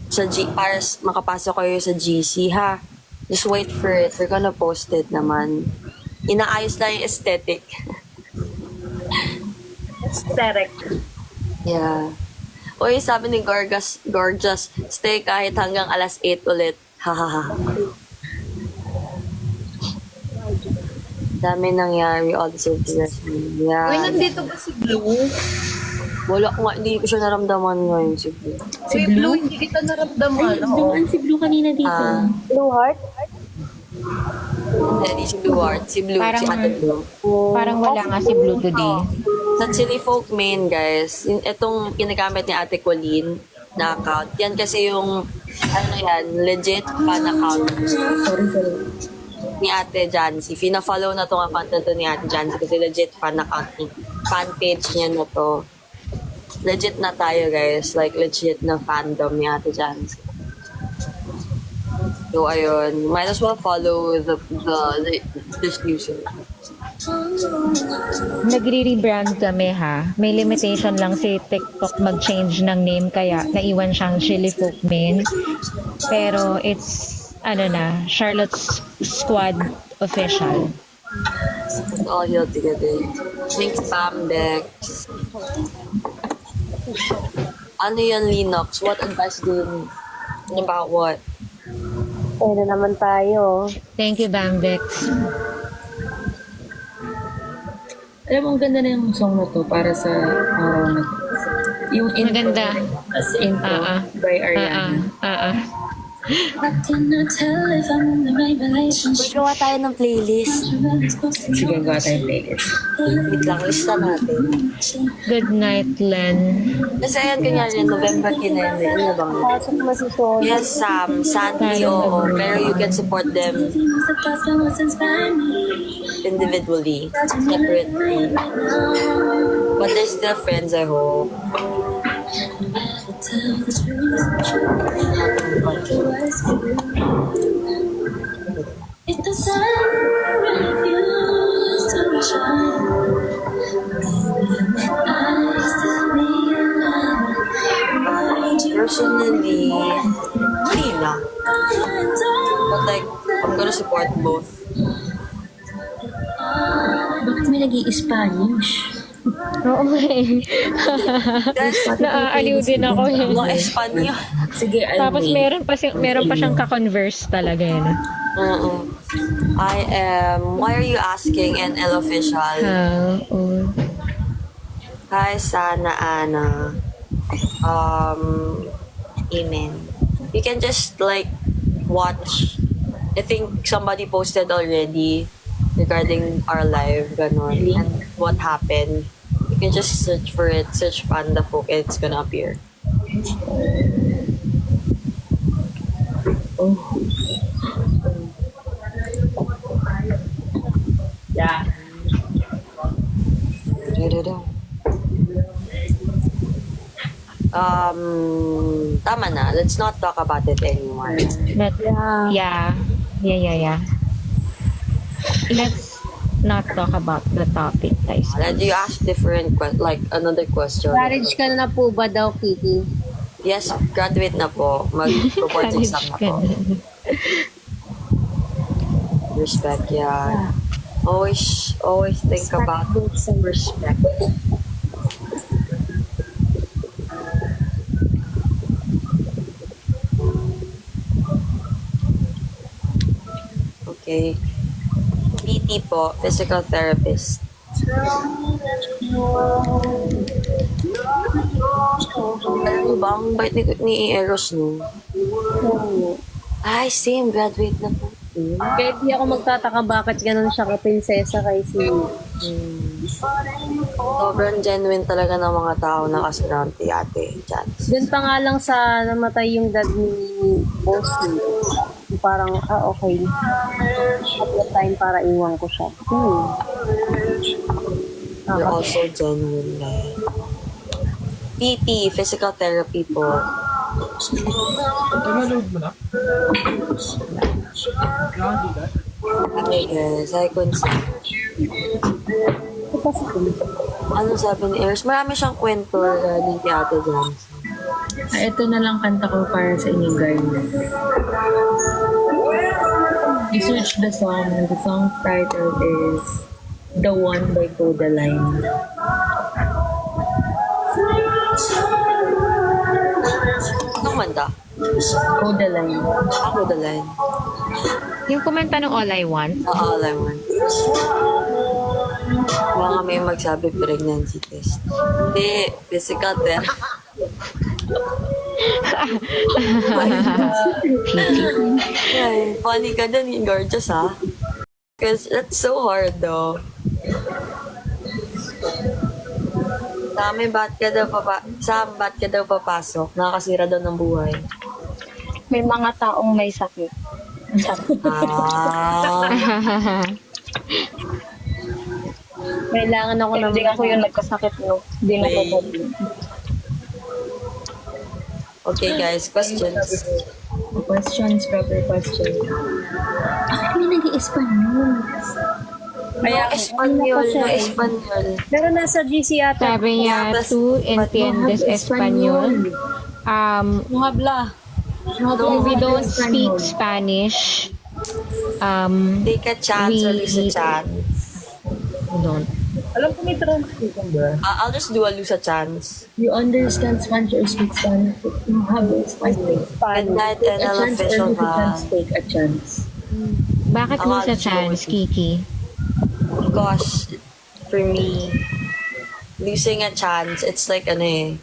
sa para makapasok kayo sa GC, ha? Just wait for it. We're gonna post it naman. Inaayos lang yung aesthetic. Aesthetic. Yeah. Uy, sabi ni Gorgeous, stay kahit hanggang alas 8 ulit. Hahaha. Dami nangyari, all the surprises. Yeah. Uy, nandito ba si Blue? Wala ko nga, hindi ko siya naramdaman ngayon si Blue. Si Blue, hindi kita naramdaman. Oo. Dumaan si Blue kanina dito. Blue Heart? Hindi si Blue Heart. Si Blue, Parang- si Ate Blue. Parang wala nga si Blue today. Sa Chili Folk main, guys, itong ginagamit ni Ate Colleen na account, yan kasi yung, ano yan, legit fan account ni Ate Jancy. Fina-follow na tong account na to ni Ate Jancy kasi legit fan account ni fan page niya na to. Legit na tayo, guys. Like, legit na fandom ni Ate Jancy. So, ayun. Might as well follow this user. Nagre-rebrand kami ha. May limitation lang si TikTok mag-change ng name kaya naiwan siyang Chili Folk Main. Pero it's, Charlotte's Squad Official. All healed together. Thanks, Pamdex. Ano yan, Linux? What advice do you need? About what? Ayun na naman tayo. Thank you, Bambex. Alam mo, ang ganda na yung song na to para sa araw na to. Yung intro. Maganda. As intro by Ariana. Gawa tayo ng playlist. Sige, gawa tayong playlist. Wait lang, lista natin. Good night, Len. Kasi ayan, kunyari, November 10 na yun. Ano bang? Pasok na si Sol. Yes, Sam. Sandy, oo. Pero you can support them individually, separately. But they're still friends, I hope. Personally, hindi na. But like, I'm gonna support both. Bakit may nag-i-Spanish? Oo eh. Naaaliw din ako eh. Mga Espanyol. Sige, Tapos meron pa siyang ka-converse talaga yun. I am, why are you asking NL official? Oo. Hi, Sana Ana. Amen. You can just like watch. I think somebody posted already regarding our live, ganon, and what happened. You can just search for it, search Panda Folk, and it's gonna appear. Oh. Yeah. Tama na. Let's not talk about it anymore. Yeah. Let's not talk about the topic, guys. Do you ask different like another question? Marriage ka na po ba daw, Kiki? Yes, graduate na po. Mag-report exam na po. Respect, yeah. Always think about respect. Okay. PT po, physical therapist. Alam mo ba, ang bait ni Eros, no? Ay, same, graduate na po. Kaya di ako magtataka bakit ganun siya ka-prinsesa kay si... Sobrang genuine talaga ng mga tao na kasurround kay Ate Chance. Doon pa nga lang sa namatay yung dad ni Bossy. Parang, okay. Couple time para iwan ko siya. You're also genuine, guys. PT, physical therapy po. Okay, guys, I consent. Ano sabi ni Eros? Marami siyang kwento ng Ate Jans. Ito na lang kanta ko para sa inyong guys. I-search the song. The song title is The One by Codaline. Anong manda? Codaline. Ako the line. Yung kumanta ng All I Want, All I Want. Baka may magsabi pregnancy test. Hindi, physical therapy. Ay, funny ka din, gorgeous ha? Because that's so hard though. Sam, ba't ka daw papasok? Nakakasira daw ng buhay. May mga taong may sakit. Ah. Kailangan ako ng Hindi ako yung nagkasakit, no? Hindi na Wait. ako. Okay guys, questions. Questions, proper questions. Bakit may nag-i-Espanyol? Espanyol, no Espanyol. Pero nasa GC ata. Sabi niya, Yeah, tú entiendes español. Muhabla. We don't speak Spanish. Take a chance or lose a chance. We don't. Alam ko may translation ba? I'll just do a lose a chance. You understand Spanish or speak Spanish? You have Spanish. And that A an chance official or lose a chance, ba? take a chance. Bakit Ako, lose a I'll chance, Kiki? Gosh, for me, losing a chance, it's like ano eh.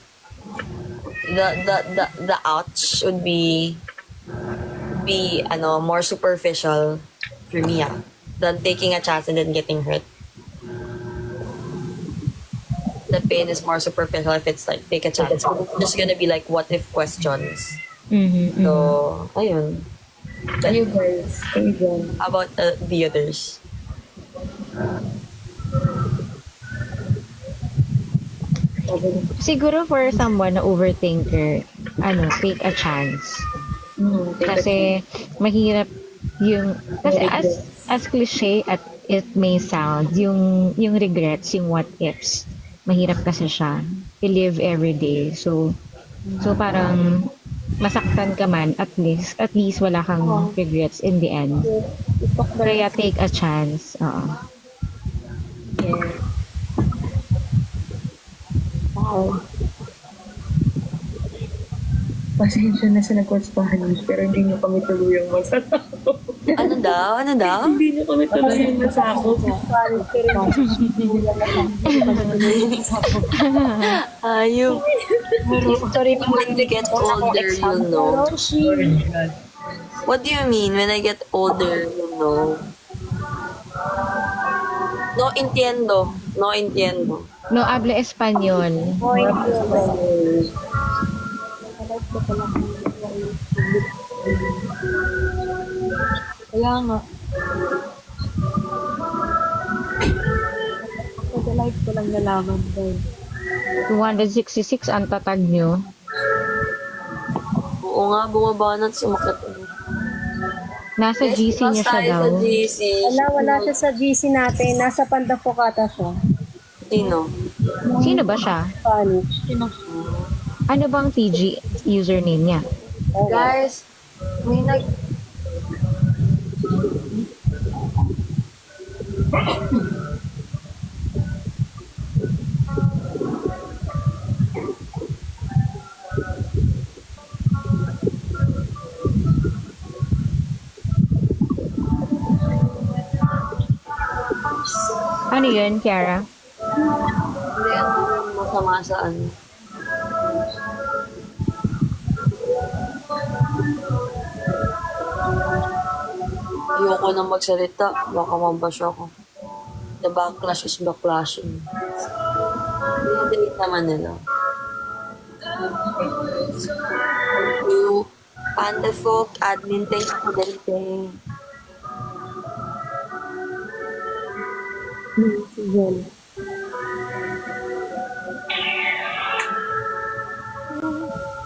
The ouch would be ano more superficial for me than taking a chance and then getting hurt. The pain is more superficial if it's like take a chance. It's just gonna be like what if questions. Mm-hmm, So ayun. Kayo guys, kayo dyan. How about the others? Siguro for someone na overthinker, take a chance. Kasi mahirap yung kasi as cliche at it may sound, yung regrets, yung what ifs, mahirap kasi siya i-live every day. So parang masaktan ka man, at least wala kang regrets in the end. Kaya take a chance. Oo. Yeah. Pasensya na sa nag-Spanish, pero hindi niyo kami tuluyang masasako. Ano daw? Ano daw? Hindi niyo kami tuluyang masako. Ayun. History pa When you get older, you'll know. What do you mean? When I get older, you'll know. No entiendo. No entiendo. No habla español. Kaya nga. Sa life ko lang nalaman din. 266 ang tatag nyo. Oo nga, bumaba na at sumakit. Nasa GC niya siya daw. Sa GC. Wala siya sa GC natin. Nasa Pandafocata siya. Sino? Sino ba siya? Spanish. Ano bang TG username niya? Guys, may Ano yun, Kiara? Hindi, ano masama sa ano. Ayoko na magsalita. Baka mabash ako. The backlash is backlashing. Delete naman nila. Thank you. Panda Folk, admin, thanks for deleting.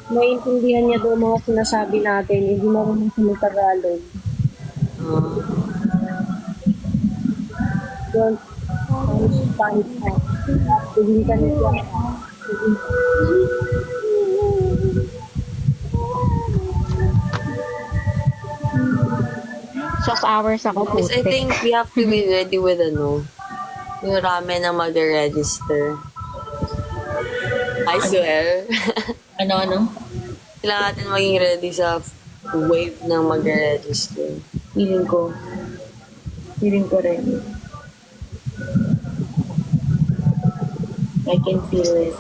Maintindihan niya doon mga sinasabi natin. Hindi marunong sa mga Tagalog. Don't Spanish pa. Hindi ka niya. Just hours ako Guys, I putik. think we have to be ready with yung ramen na mag-register. I swear. Ano? Kailangan natin maging ready sa wave ng mag-register. Feeling ko rin. I can feel it.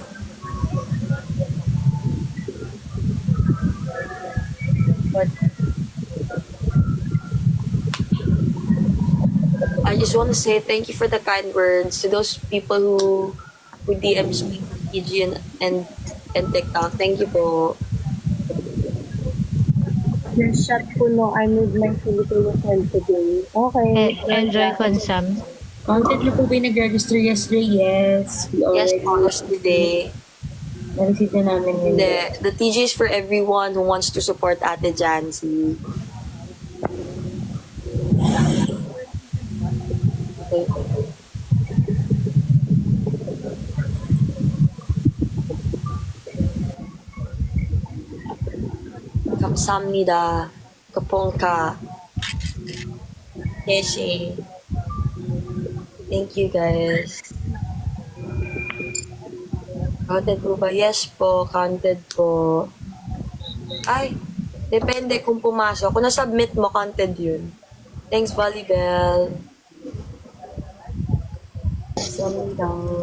But I just want to say thank you for the kind words to those people who DMs me on TG and TikTok. Thank you po. Just shot ko no, I'm with my Filipino friend today. Okay. Enjoy consum. content na po ba yung nag-register yesterday? Yes. We Yes, already August today. na-receive na namin yun. The TG is for everyone who wants to support Ate Jancy. 감사합니다. Kapongka. Yeshi. Thank you guys. Counted po ba? Yes po, counted po. Ay, depende kung pumasok. Kung na-submit mo, counted yun. Thanks, Volleybell. Samdang.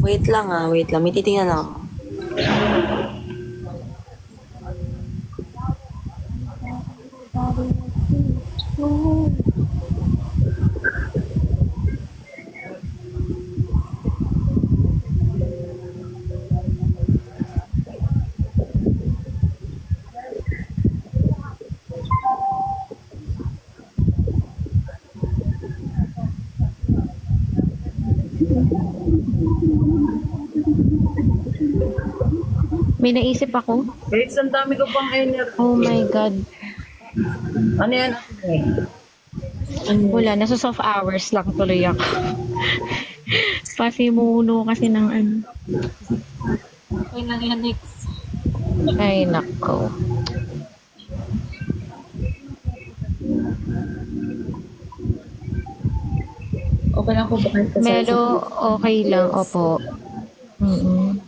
Wait lang wait lang. May titingnan ako. May naisip ako. Guys, ang dami ko pang energy. Oh my God. Ano yan? Wala, nasa soft hours lang tuloy ako. Pasimuno kasi ng ano. Okay lang yan, next. Ay, nako. Okay lang po ba kahit kasal Melo, okay lang. Opo. Mm-mm.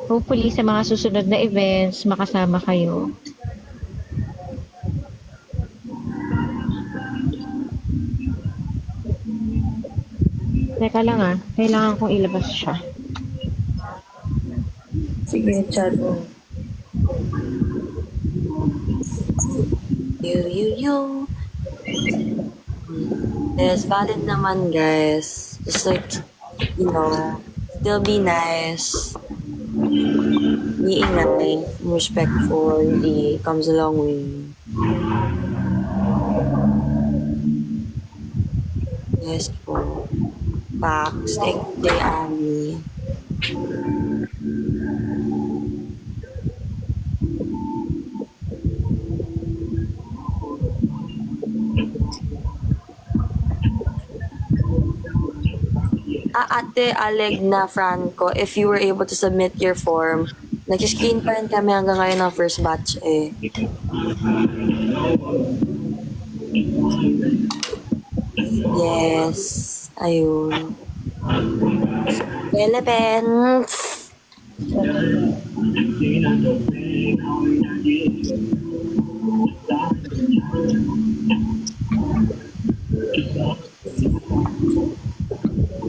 Hopefully, sa mga susunod na events, makasama kayo. Teka lang kailangan kong ilabas siya. Sige, chat mo. You. Yes, valid naman, guys. Just like, still be nice. Being nice, respectful, really comes a long way. Yes po. Facts. Thank you, Ami. Ate Alegna Franco, if you were able to submit your form, nag-screen pa rin kami hanggang ngayon ng first batch eh. Yes. Ayun. Philippines!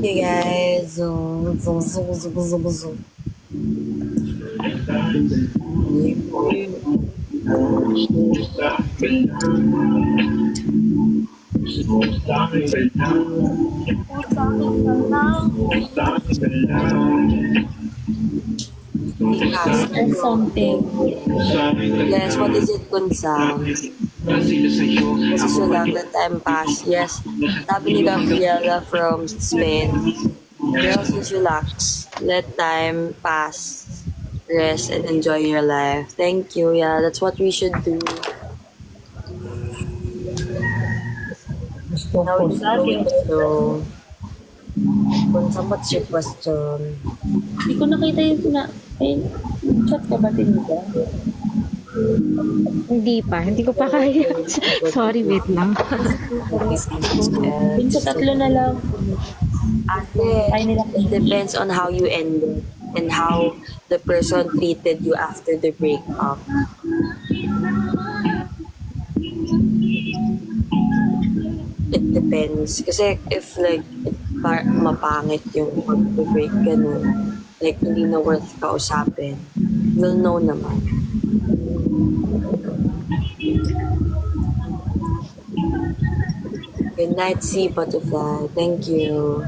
Okay guys, zoom. And something. Yes, what is it, Kunsang? Kasi sulang the time pass. Yes, sabi ni Gabriela from Spain. Girls, since you relax, let time pass. Rest and enjoy your life. Thank you. Yeah, that's what we should do. Now it's going to Kunsang, what's your question? Hindi ko nakita yung chat ka ba tinita? Hindi ko pa kaya. Sorry, wait lang. Pinsa tatlo na lang. Ate, Ay, nila. it depends on how you end it. and how the person treated you after the breakup. It depends. Kasi if like mapangit yung mag-break, ganun, like hindi na worth kausapin, you'll know naman. Good night, Sea Butterfly. Thank you.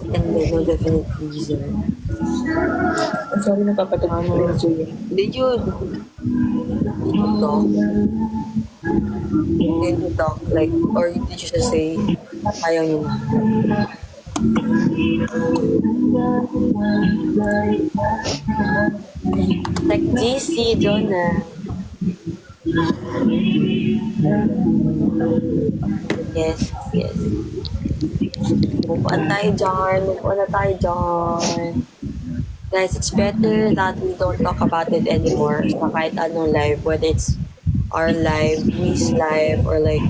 And there's no definite reason. I'm sorry, napapatama mo rin Julia. Did you talk? Did you talk? Like, or did you just say, ayaw niyo na? Like, GC, Jonah. Yes, yes. Move on tayo dyan. Move on na tayo dyan. Guys, it's better that we don't talk about it anymore. Sa kahit anong live, whether it's our live, Miss live, or like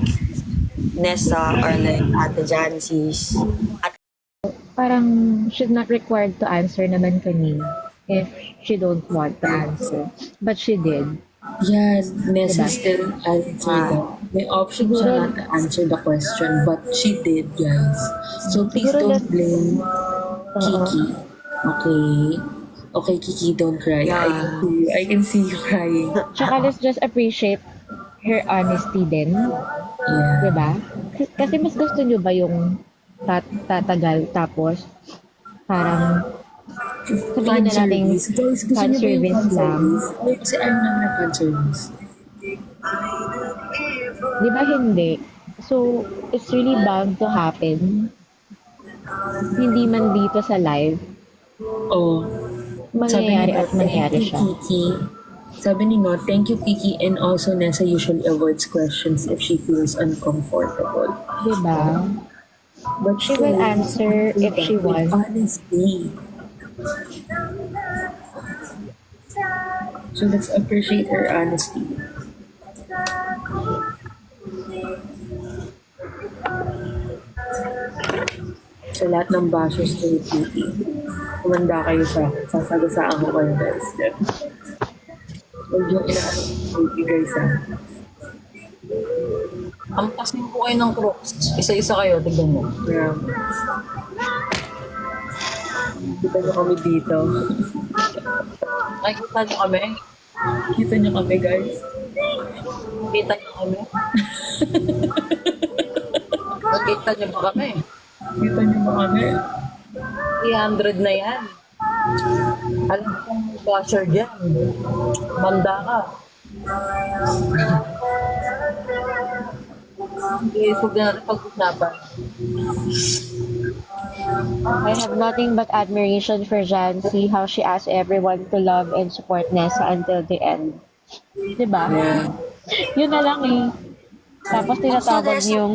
Nessa, or like Ate Jancy's. Parang she's not required to answer naman kanina if she don't want to answer. But she did. Yeah, Nessa Diba? still answered that. May option siya not to answer the question, but she did, guys. So please Siguro don't blame Kiki. Okay? Okay, Kiki, don't cry. Yeah. I can see you crying. Tsaka let's just appreciate her honesty din. Yeah. Diba? Kasi mas gusto nyo ba yung tatagal tapos parang sabihin na natin Guys, gusto fan niyo ba yung service fan lang. service? Ay, kasi ano naman ang fan service? Di ba hindi? So, it's really bound to happen. Hindi man dito sa live, Oh. mangyayari niya, at mangyayari thank siya. you, Kiki. Sabi ni Ngo, thank you, Kiki, and also Nessa usually avoids questions if she feels uncomfortable. Diba? But She will answer if she wants. Honestly. So let's appreciate her honesty. Sa lahat ng bashers kay Kiki, kumanda kayo sa akin. Sasagasaan ko kayo, guys. Huwag yung inaano kay Kiki, guys, ha. Ang pasin po kayo ng Crocs. Isa-isa kayo, tignan mo. Yeah. Kita nyo kami dito. Nakikita niyo kami? Kita nyo kami, guys. Kita niyo kami? Nakita niyo ba kami? Kita nyo ba kami? 300 na yan. Alam ko kung may basher dyan. Manda ka. Hindi, huwag na natin pag-usapan. I have nothing but admiration for Jancy, how she asked everyone to love and support Nessa until the end. Diba? Yeah. Yun na lang eh. Tapos tinatawag yung...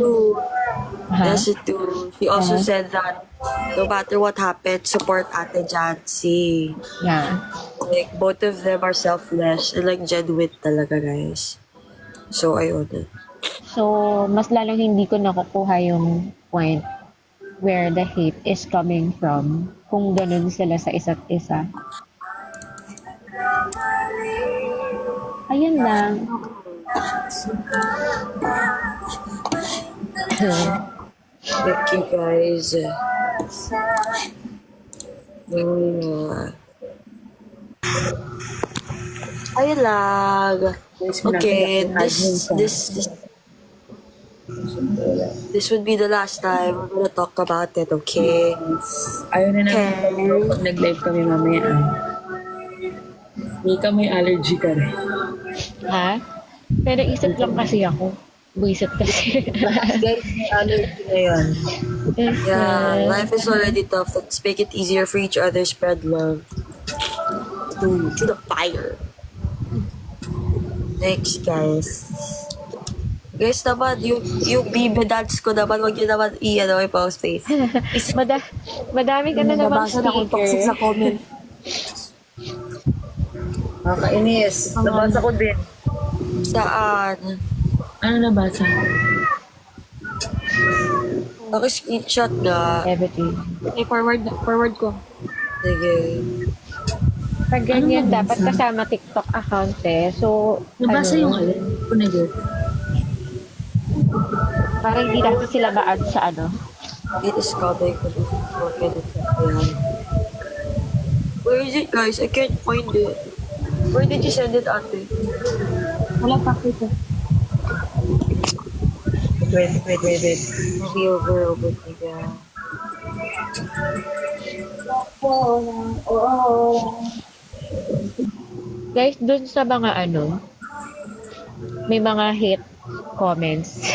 Ha? Yes, it too. She also said that no matter what happened, support Ate Jancy. Yeah. Like, both of them are selfless and like genuine talaga, guys. So, ayun. So, mas lalong hindi ko nakukuha yung point where the hate is coming from kung ganun sila sa isa't isa. Ayun lang. Thank you, guys. Ayun lang. Okay, this would be the last time we're gonna talk about it, okay? Ayaw na namin pag nag-live kami mamaya. Mika, may allergy ka rin. Ha? Pero isip lang kasi ako. Buisit kasi. Guys, may allergy na yan. Yeah, life is already tough. Let's make it easier for each other. Spread love. To the fire. Next, guys. Guys, naman, yung bibe dance ko naman, wag nyo naman i-post face. Madami ka na naman Nabasa na akong toxic sa sticker. comment. Nakainis. Nabasa ko din. Saan? Ano nabasa? Naka-screenshot na. Everything. Okay, forward ko. Sige. Pag ganyan, dapat kasama TikTok account eh. So, Nabasa yung alin? Kunagit. parang hindi natin sila ma-add sa ano. It is copy ko dito. Where is it, guys? I can't find it. Where did you send it, ate? Wala pa ko. Wait. Maybe over. Yeah. Guys, dun sa mga ano, may mga hate comments.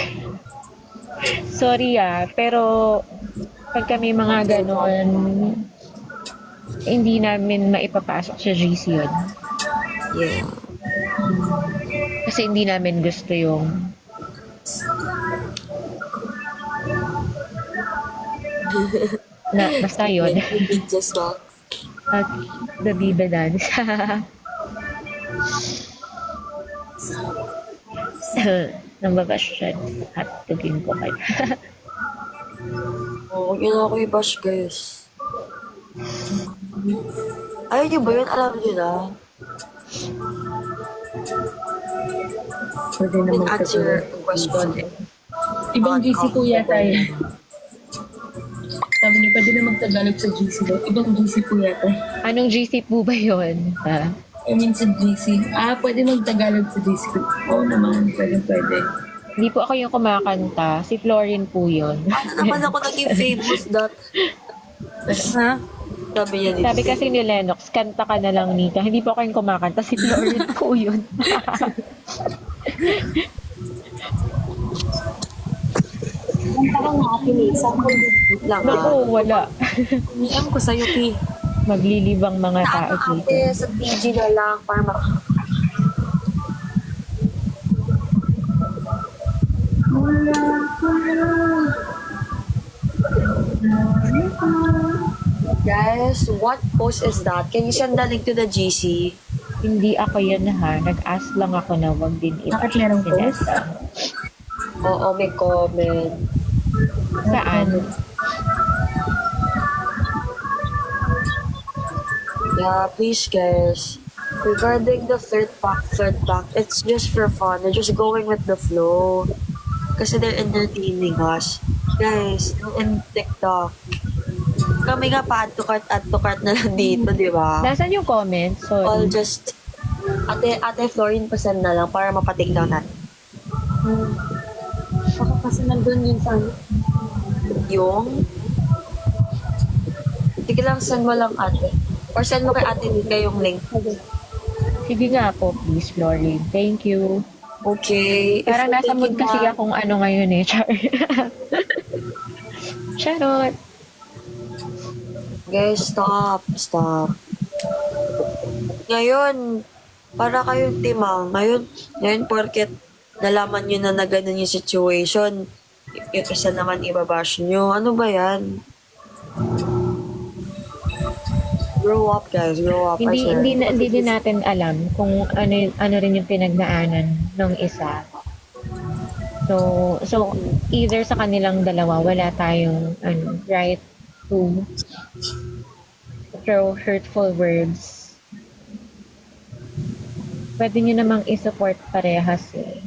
Sorry pero pagka may mga ganon, hindi namin maipapasok sa GC yun. Yeah. Kasi hindi namin gusto yung basta yun. Just walk. At the Biba dance. Nang babash siya, hotdogin ko kayo. Oh, yun ako i-bash, guys. Ayaw niyo ba yun? Alam niyo na. Pwede You can naman answer the question. Ibang GC po yata yun. Sabi niyo, pwede na magtagalog sa GC daw. Ibang GC po yata. Anong GC po ba yun? Ha? I mean sa GC. Pwede magtagalog sa GC. Oo naman, pwede. Hindi po ako yung kumakanta. Si Florin po yun. Ano naman ako naging famous that? Ha? Sabi niya dito. Sabi kasi ni Lennox, kanta ka na lang, Nika. Hindi po ako yung kumakanta. Si Florin po yun. Kanta ka nga, Pinisa. Wait lang Naku, wala. Niyam ko sa'yo, Pi. Maglilibang mga tao Ano dito. ate, sa PG na lang para Guys, what post is that? Can you send the link to the GC? Hindi ako yun ha. Nag-ask lang ako na wag din ito. Bakit merong post? Oo, may comment. Saan? Yeah, please guys. Regarding the third pack, it's just for fun. They're just going with the flow. Kasi they're entertaining us. Guys, in TikTok. Kami nga pa add to cart na lang dito, di ba? Nasaan yung comment? All Sorry. just, ate Florin pasend na lang para mapatik down natin. Baka kasi nandun yun sa Yung, sige lang, send mo lang ate. Or send mo kay ate Nika yung link. Sige nga po, please, Florin. Thank you. Okay. If Parang you're nasa mood thinking kasi na- akong ano ngayon eh. Char. Charot. Guys, stop. Ngayon, para kayong timang. Ngayon porket nalaman nyo na ganun yung situation, yung isa naman ibabash nyo. Ano ba yan? Grow up, guys. Grow up. I swear. Hindi din natin alam kung ano rin yung pinagnaanan ng isa. So either sa kanilang dalawa wala tayong right to throw hurtful words. Pwede nyo namang i-support parehas eh.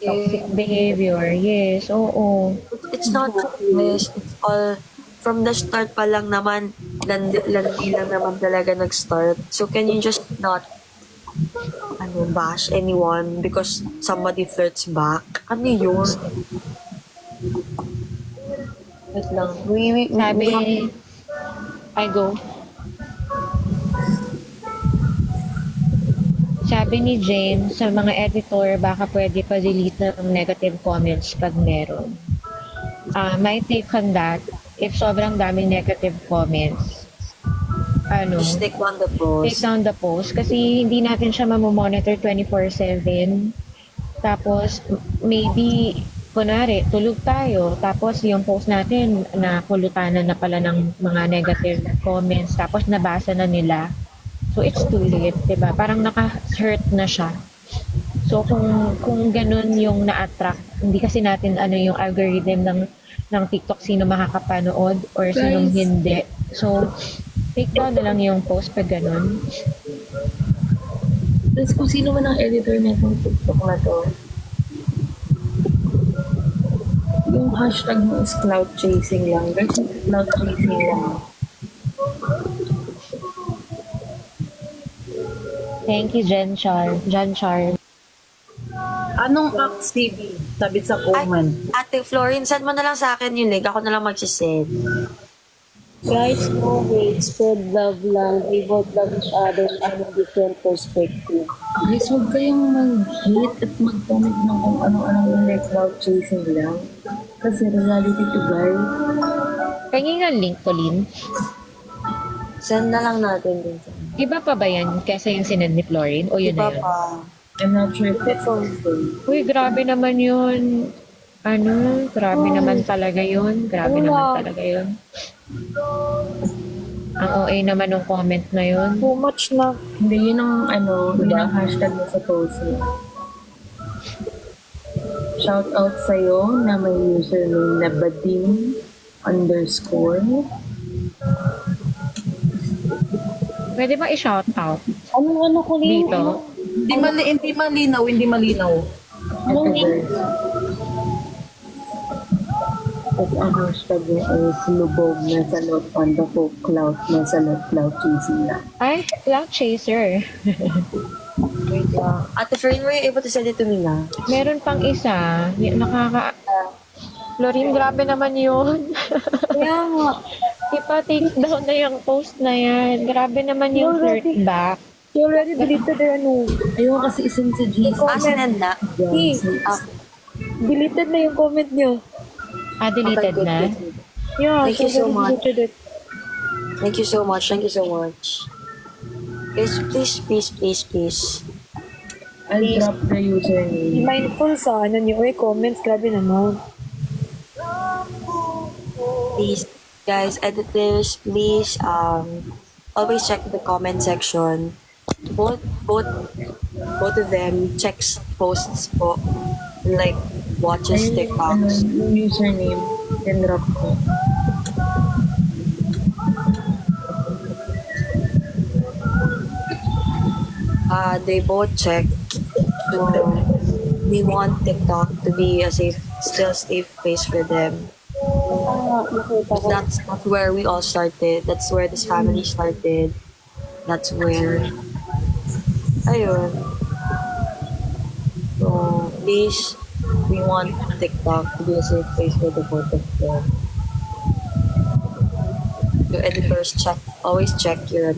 Toxic behavior, yes, oo. It's not this. It's all from the start pa lang naman, landi lang naman talaga nag-start. So can you just not bash anyone because somebody flirts back? Ano yun? Wait lang. Sabi, I go. Sabi ni James, sa mga editor, baka pwede pa-delete ng negative comments pag meron. My take on that, if sobrang daming negative comments, Just take down the take post. down the post kasi hindi natin siya mamomonitor 24/7. Tapos, maybe, kunwari, tulog tayo, tapos yung post natin, nakulutanan na pala ng mga negative comments, tapos nabasa na nila. So, it's too late, diba? Parang naka-hurt na siya. So, kung ganun yung Hindi kasi natin ano yung algorithm ng TikTok, sino makakapanood or sinong Guys. hindi. So, take down na lang yung post pag ganun. Tapos kung sino man ang editor nitong TikTok na to, yung hashtag mo is cloud chasing lang. Guys, cloud chasing lang. Thank you, Jen Char. Anong CB? Sabi sa comment. Ate Florin, send mo na lang sa akin yung link. Ako na lang magsisend. Guys, no hate, spread love lang. We both love each other and a different perspective. Guys, huwag kayong mag-hate at mag-comment ng kung ano-ano like cloud chasing lang. Kasi reality to guys. Pahingin nga link ko, Lynn. Send na lang natin din. Iba pa ba yan kasi yung sinend ni Florin? O yun Iba na yun? pa. I'm not sure if it's okay. Uy, grabe naman yun. Grabe naman talaga yun. Grabe naman talaga yun. Ang OA naman ng comment na yun. Too much na. Hindi, yun ang yun ang hashtag mo sa post mo. Shout out sa'yo na may username na Badim _ Pwede ba i-shout out Ano ko rin? dito? Hindi malinaw. Tapos ang hashtag niya is lubog na sa not on the hook cloud na sa not cloud chasing na. Ay, Cloud Chaser. Wait lang. Ate Florin, were you able to send it to me na? Meron pang isa. Florin, grabe naman yun. Kaya nga. Ipa-take down na yung post na yan. Grabe naman yung flirt back. You already deleted the Ayoko kasi isend sa GC. Sinend na. Deleted na yung comment nyo. Deleted na. Yeah, Thank you so already much. deleted it. Thank you so much. Guys, please. I'll drop the username. Mindful sa nyo. Comments, grabe naman. Please, guys, editors, please, always check the comment section. Both of them checks posts po, like watches TikToks. Yung username, then drop ko. They both check. So we want TikTok to be a safe place for them. That's where we all started. That's where this family started. That's where, ayun. So, please, we want TikTok to be a safe place for the both of them. Your editors, always check your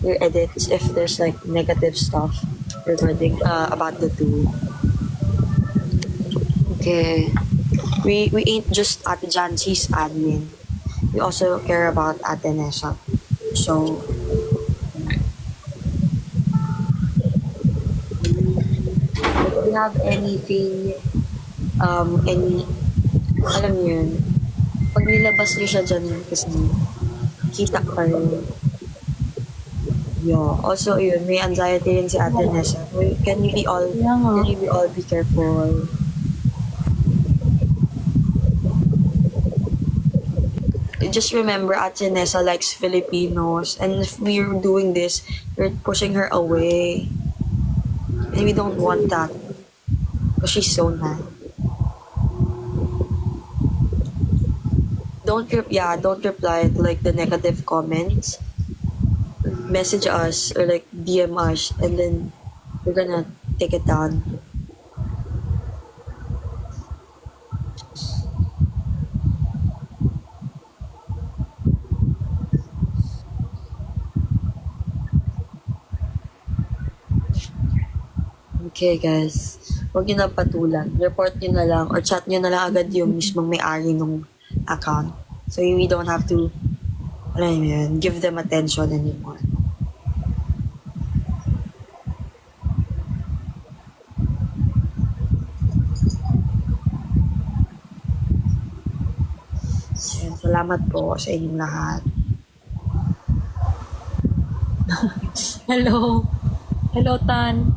edits if there's like negative stuff regarding about the two. Okay. We ain't just Ate Jancy's admin. We also care about Ate Nessa. So, if you have anything, alam niyo yun, pag nilabas niyo siya dyan kasi kita ka rin. Yeah. Also, yun, may anxiety rin si Ate Nessa. Can we all be careful? Just remember, Ate Nessa likes Filipinos, and if we're doing this, we're pushing her away, and we don't want that because she's so nice. Don't reply to like the negative comments. Message us or like DM us, and then we're gonna take it down. Okay guys, huwag nyo na patulan. Report nyo na lang or chat nyo na lang agad yung mismong may-ari ng account. So we don't have to, give them attention anymore. Ayan, salamat po sa inyong lahat. Hello. Hello, Tan.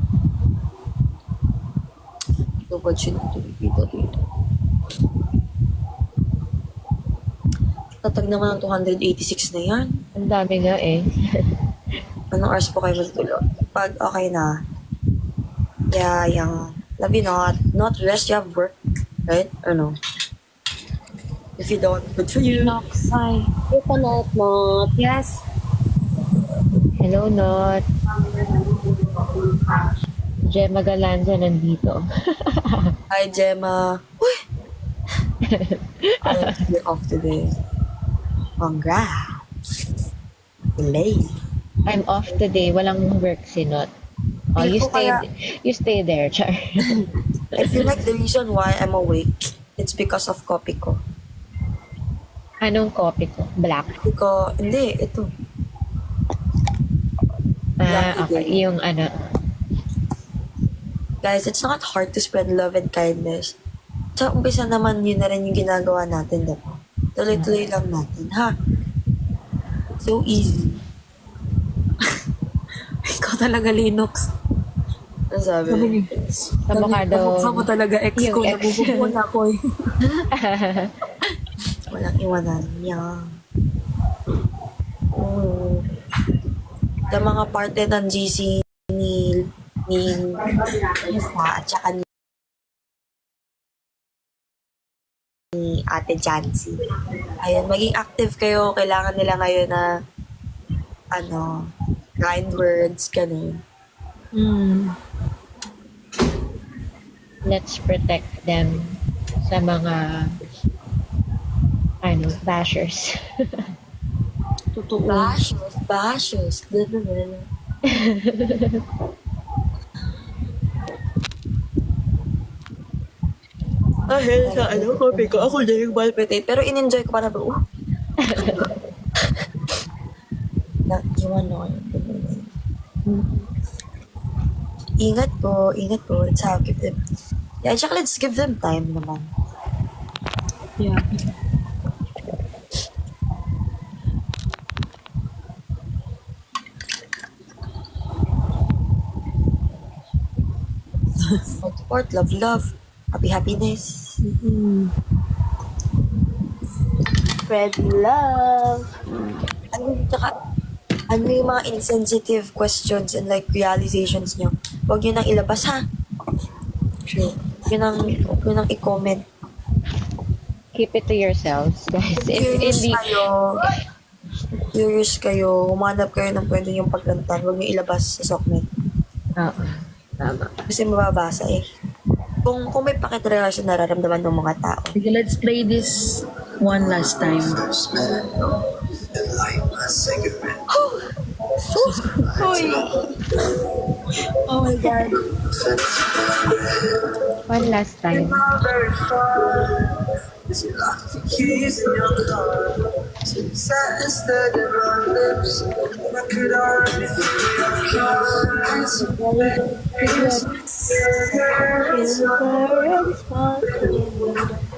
Tupad siya dito. Tatag naman ng 286 na yan. Ang dami nga eh. Anong oras po kayo magtulog? Pag okay na, yung love you not rest, you have work, right? Or no? If you don't, good for you. Hi. Hey, Panot, Not. Yes. Hello, Not. Gemma Galanza nandito. Hi, Gemma. Uy! You're off today. Congrats. Late. I'm off today. Walang work si Not. Oh, Feel ko you stay there, Char. I feel like the reason why I'm awake, it's because of coffee ko. Anong copy ko? Black. Hindi, ito. Okay. Yung ano. Guys, it's not hard to spread love and kindness. Sa umpisa naman, yun na rin yung ginagawa natin, diba? Tuloy-tuloy lang natin, ha? So easy. Ikaw talaga, Linux. Ano sabi? Avocado. Kamukha mo talaga ex ko. Yung ex. Nabubukuan ako eh. Walang iwanan niya. Oh. Sa mga parte ng GC ni Isa at saka ni Ate Jancy. Ayun, maging active kayo. Kailangan nila ngayon na kind words, ganun. Let's protect them sa mga bashers. Totoo. Bashers. Dahil sa kopi ko, ako na yung palpitate. Pero in-enjoy ko para ba, Iwan ako. Ingat po. Let's give them. Yeah, tsaka let's give them time naman. Yeah. Support, love, happiness. Spread love. Ano yung mga insensitive questions and like realizations nyo? Huwag nyo nang ilabas, ha? Sure. Huwag nyo nang i-comment. Keep it to yourselves, guys. Curious kayo, humanap kayo ng pwede yung paglantan. Huwag nyo ilabas sa Soknet. Oo. Tama. Kasi mababasa eh. Kung may pakitrelasyon nararamdaman ng mga tao. Okay, let's play this one last time. Oh my God. One last time. Is you lock the keys in your car? So you sat instead of my lips. I could already feel your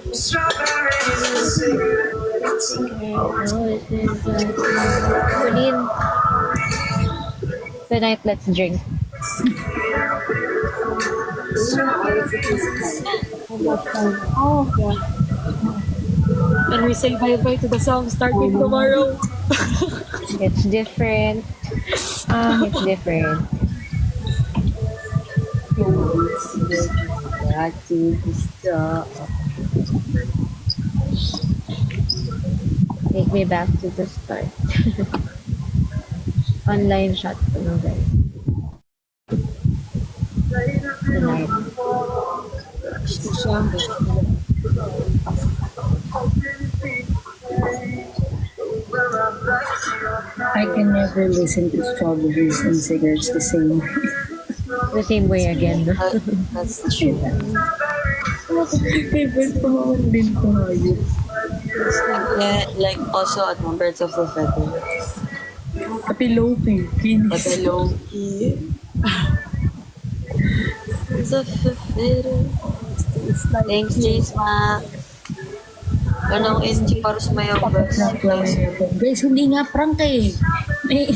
strawberries and cigarettes. Pauline, tonight let's drink. Oh, yeah. And we say bye-bye to the song starting tomorrow. It's different. It's different. Take me back to the start. Online shot ko na guys. Tonight. I can never listen to strawberries and cigarettes the same. The same way again. That's true. Favorite ko naman din ko ngayon. Yeah, like also at Birds of the Feather. Kapilopi. But the low key. Birds of the Feather. Thanks, Jace Mac. Anong NG para sumayaw ba? Guys, hindi nga prank eh. May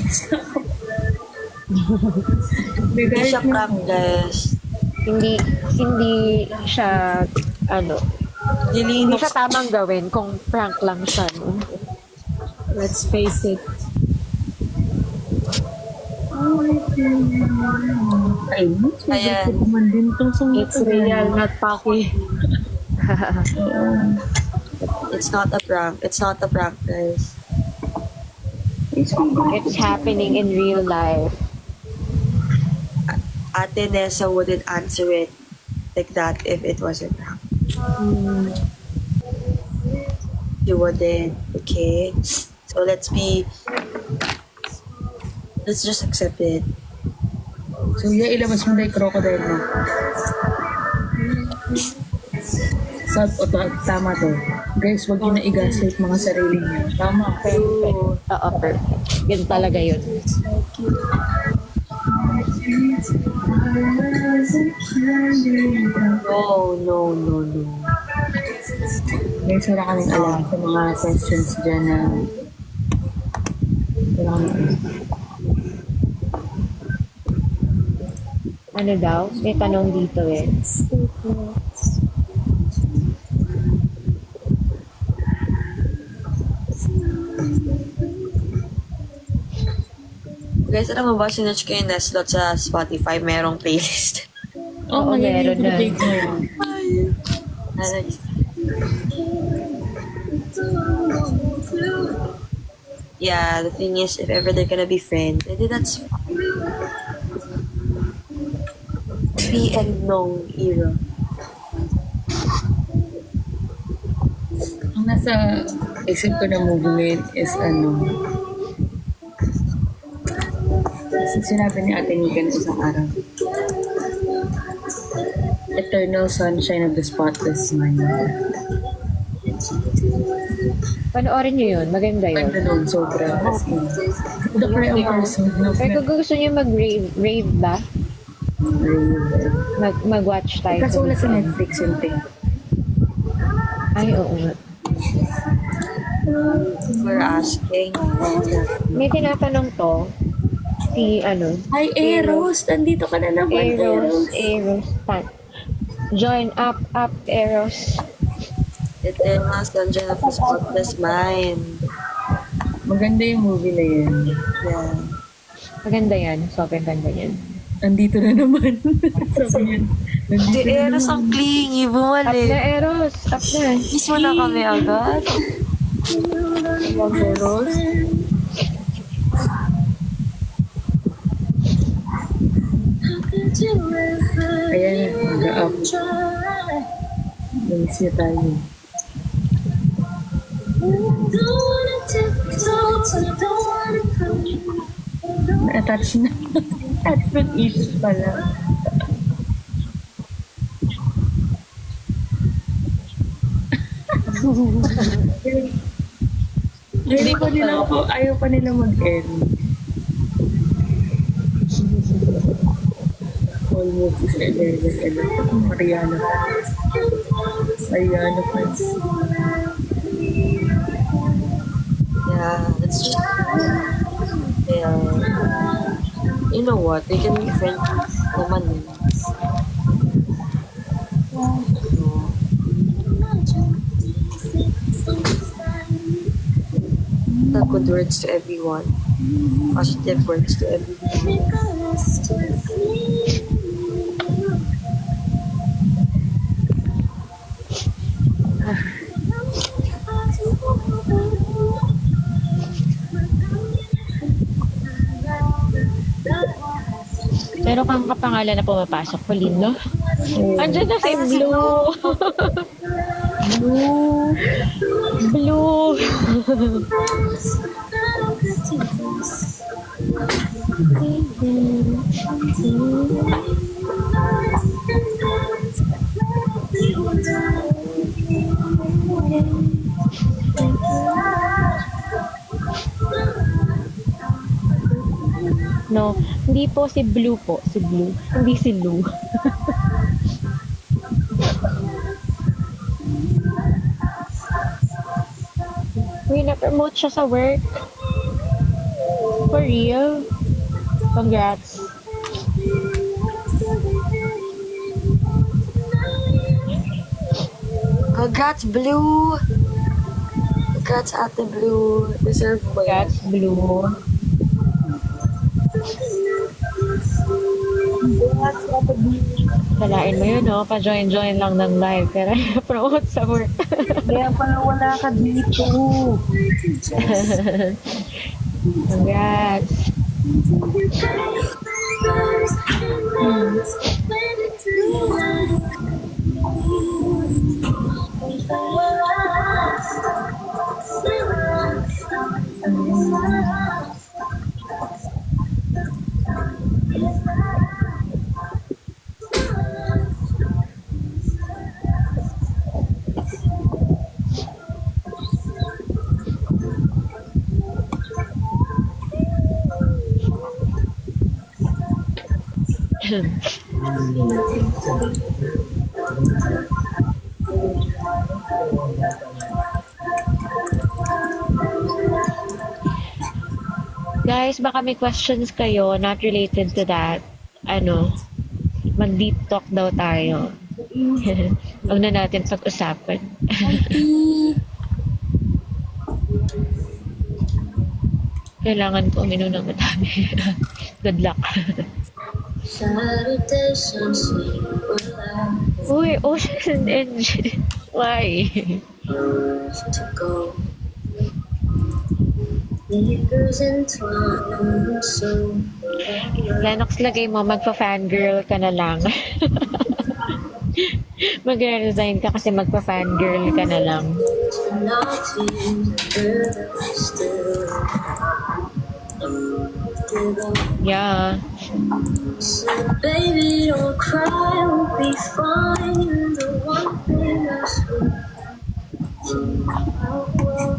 Hindi siya prank, guys. Hindi hindi siya ano, hindi Nilinos. siya tamang gawin kung prank lang siya, no? Let's face it. Ayan. Man din tong song It's real, not Paki. It's not a prank. It's not a prank, guys. It's happening in real life. Ate Nessa wouldn't answer it like that if it was a prank. She wouldn't. Okay? So let's just accept it. So, ilabas mo na yung crocodile mo. Tama to. Guys, wag yun na i-gaslight mga sarili niyo. Tama. Perfect. Oo, perfect. Yun talaga yun. No. Guys, wala kaming alam sa mga questions dyan na wala kaming alam. Ano daw? May tanong dito eh. Guys, alam mo ba, sinerch ko yung Nestlot sa Spotify, merong playlist. Oo, meron na. Yeah, the thing is, if ever they're gonna be friends, edi that's fine. Be and nong era. Ang nasa isip ko na movie ngayon is sinabi ni Ate Nika na isang araw. Eternal Sunshine of the Spotless Mind. Panoorin nyo yun. Maganda yun. Ganda nun, sobra. As in, the prayer person. Pero kung gusto nyo mag-rave ba? Mag-watch tayo. Kaso wala sa Netflix yung thing. Ay, oo nga. We're asking. May tinatanong to. Si Hi, Eros! Nandito ka na naman, Eros. Join up, Eros. Eternal Sunshine of the Spotless Mind. Maganda yung movie na yan. Yeah. Maganda yan. Sobrang ganda yan. Nandito na naman. Sabi yan. Si Eros ang clingy, Up bumalik. na, Eros. Up na. Miss mo na kami agad. Eros. Ayan, mag-up. Namiss niya tayo. Na-attach na. Attachment issues pala. Ayaw pa nila mag-end. Almost is 11. Mariana pa. Yeah, it's just. Yeah. You know what? They can be friends naman. The good words to everyone. Positive words to everyone. Pero kang kapangalan na pumapasok, Pauline, no? Andiyan na si Blue. Blue. No, hindi po si Blue po. Si Blue. Hindi si Lou. Uy, na-promote siya sa work. For real. Congrats. Congrats, Blue! Congrats, Ate Blue. Deserve mo yan. That's blue. Kalain mo yun, no? Pa-join-join lang ng live. Pero promote sa work. Kaya pala wala ka dito. Congrats. Guys, baka may questions kayo not related to that. Mag-deep talk daw tayo. Huwag na natin pag-usapan. Kailangan ko uminom ng madami. Good luck. Saturday sunset, Uy, Ocean Engine. Why? to go. Fingers entwined, so Lennox, lagay mo, magpa-fangirl ka na lang. Mag-resign ka kasi magpa-fangirl ka na lang. nothing still. Yeah. So baby, don't cry, we'll be fine. The one thing I swear, I will.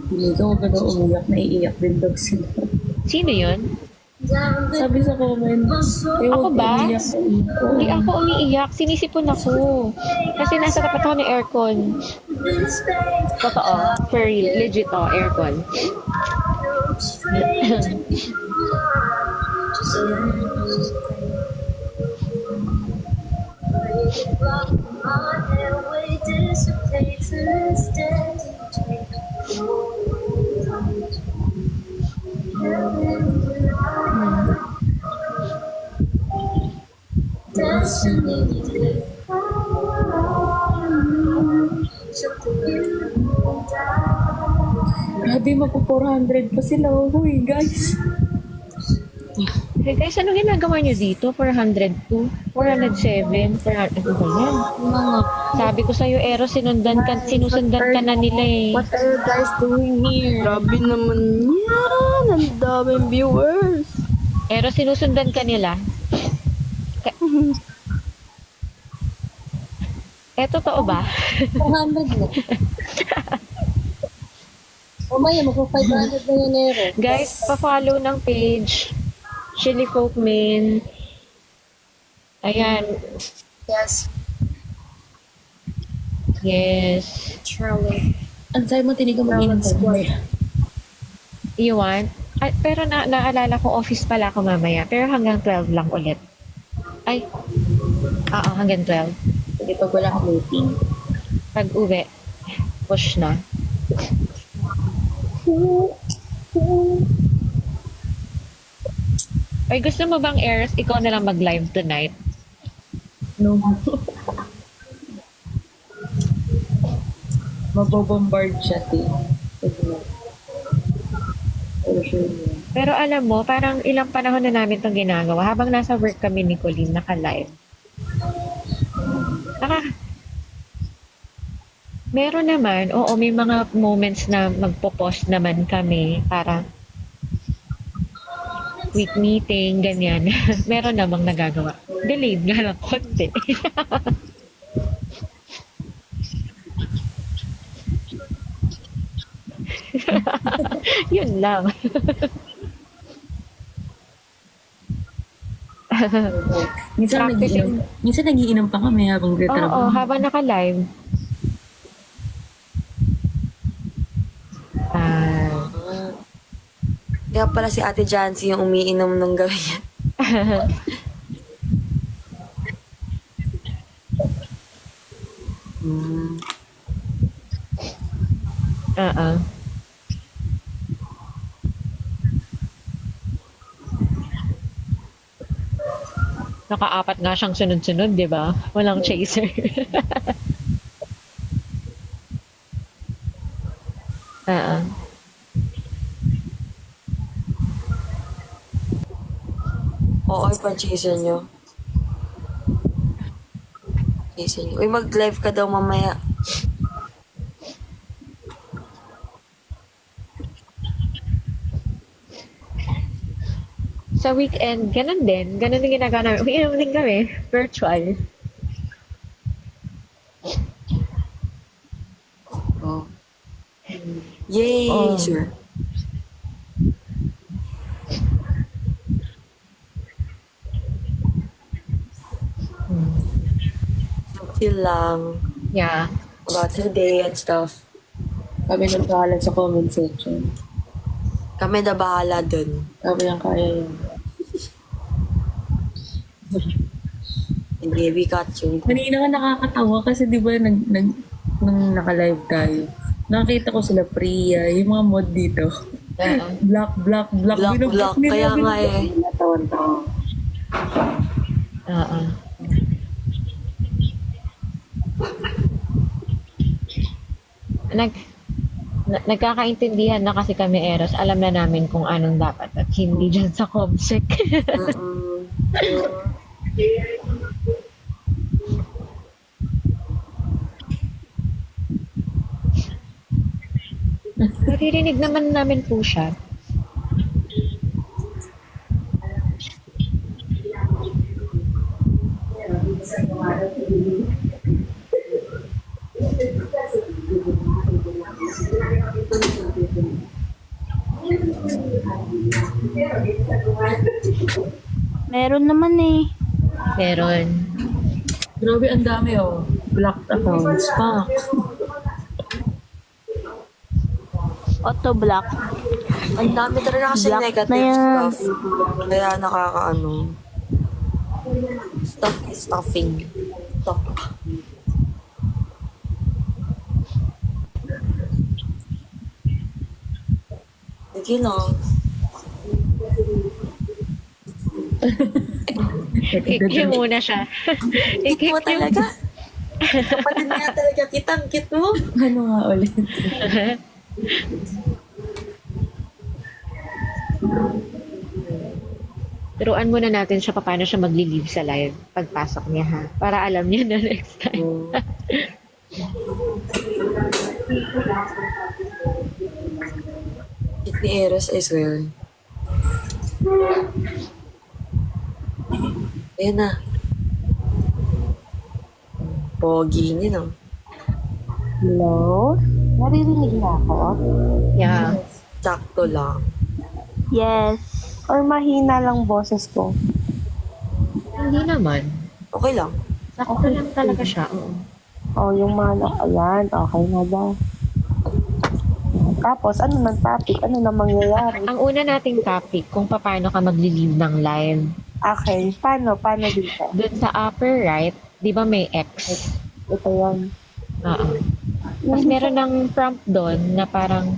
Hindi ko ba umiyak, naiiyak din daw sila. Sino yun? Sabi sa comment, Ako ba? umiyak. Hindi ako umiiyak. Sinisipon ako. Kasi nasa tapat ako ng aircon. Totoo. For real. Legit to. Aircon. Grabe, magpo-400 pa sila. Uy, guys. Hey guys, ano ginagawa nyo dito? 402? 407? 400? Ano ba yan? Sabi ko sa'yo, Ero, sinusundan ka na nila eh. What are you guys doing here? Grabe naman yan. Ang daming viewers. Ero, sinusundan ka nila. Totoo ba? 400 na. Mamaya, magpo-500 na yan, Nero. Guys, pa-follow ng page. Chili Folk Main. Ayan. Yes, Yes. Charlie. Ang sabi mo, tinigan mo inom ko. You want? Ay, pero naalala ko, office pala ako mamaya. Pero hanggang 12 lang ulit. Ay. Oo, hanggang 12. Hindi pag wala akong meeting. Pag uwi, push na. Ay, gusto mo bang, Eris, ikaw na lang mag-live tonight? No. Mabobombard siya, Pero alam mo, parang ilang panahon na namin itong ginagawa. Habang nasa work kami ni Colleen, naka-live. Meron naman, oo, may mga moments na magpo-post naman kami para quick meeting, ganyan. Meron namang nagagawa. Delayed nga lang konti. Yun lang. minsan nagiinom pa kami habang Oo, nagtatrabaho. habang naka-live. Kaya pala si Ate Jancy yung umiinom ng gabi yan. Hmm. Oo. Nakaapat nga siyang sunod-sunod, di ba? Walang chaser. Oo. Oo, ipa-chaser nyo. Chaser nyo. Uy, mag-live ka daw mamaya. Sa weekend, ganun din. Ganun din ginagawa namin. Umiinom din kami. Virtual. Oh. Yay! Oh. Sure. Chill lang. Yeah. About her day and stuff. Kami nang bahala sa comment section. Kami na bahala dun. Kami ang kaya yun. Hindi, we got you. Kanina nga nakakatawa kasi di ba nung naka-live tayo, nakita ko sila Priya, yung mga mod dito. Black. Block. Binublock nila, Kaya nga binublock eh. nila. Tawan-tawa. Oo. Nagkakaintindihan na kasi kami, Eros. Alam na namin kung anong dapat at hindi dyan sa Comsec. Mm-mm. Naririnig naman namin po siya. Meron naman eh. Meron. Grabe, ang dami oh. Blocked accounts pa. Auto-block. Ang dami talaga kasi Black negative na yan. stuff. Kaya nakakaano. Stuffing. Stuff. Sige lang. I-cue muna siya. Kit mo talaga. Kapatid niya talaga kita. Kit mo. Ano nga ulit? Turuan muna natin siya paano siya magli-leave sa live pagpasok niya, ha? Para alam niya na next time. Kit ni Eros, I swear. Ayan na. Pogi niya, no? Hello? Naririnig na ako? Yeah. Sakto lang. Yes. Or mahina lang boses ko? Hindi naman. Okay lang. Sakto lang talaga siya. Oo. Oh, yung mga ayan, okay na ba? Tapos, ano nang topic? Ano na mangyayari? Ang una nating topic, kung paano ka magli-leave ng live. Okay, paano dito? Doon sa upper right, di ba may X? Ito yan. Oo. Tapos meron ng prompt doon na parang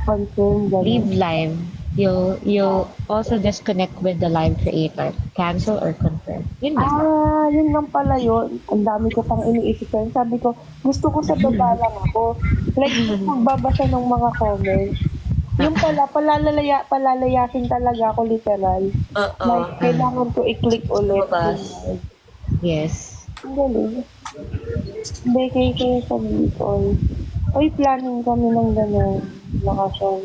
Confirm, leave ganun. live. You'll also disconnect with the live creator. Cancel or confirm. Yun lang. Yun lang pala yun. Ang dami ko pang iniisip yun. Sabi ko, gusto ko sa baba lang ako. Like, magbabasa ng mga comments. Yung pala, palalayasin talaga ako literal. Like, kailangan ko i-click ulit. Mabas. Yes. Ang galing. Hindi, kayo sa Bicol. Uy, planning kami ng gano'n. Nakasyon.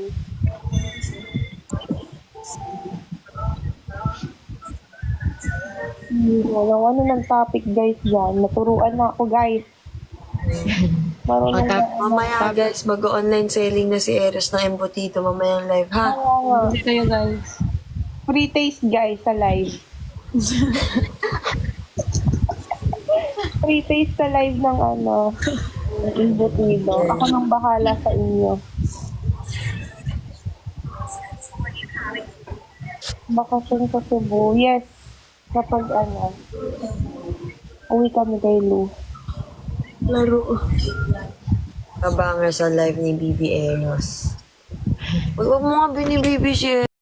Ano ng topic guys dyan? Naturuan na ako guys. Marunong na. Mamaya guys, mag-online selling na si Eros ng embutido. Mamaya ang live, ha? Hindi kayo guys. Free taste guys sa live. Free taste sa live ng ng embutido. Ako nang bahala sa inyo. Bakasyon sa Cebu. Yes. Kapag uwi kami kay Lou. Laro. Abangan sa live ni BB Eros. Huwag mo nga binibibi siya.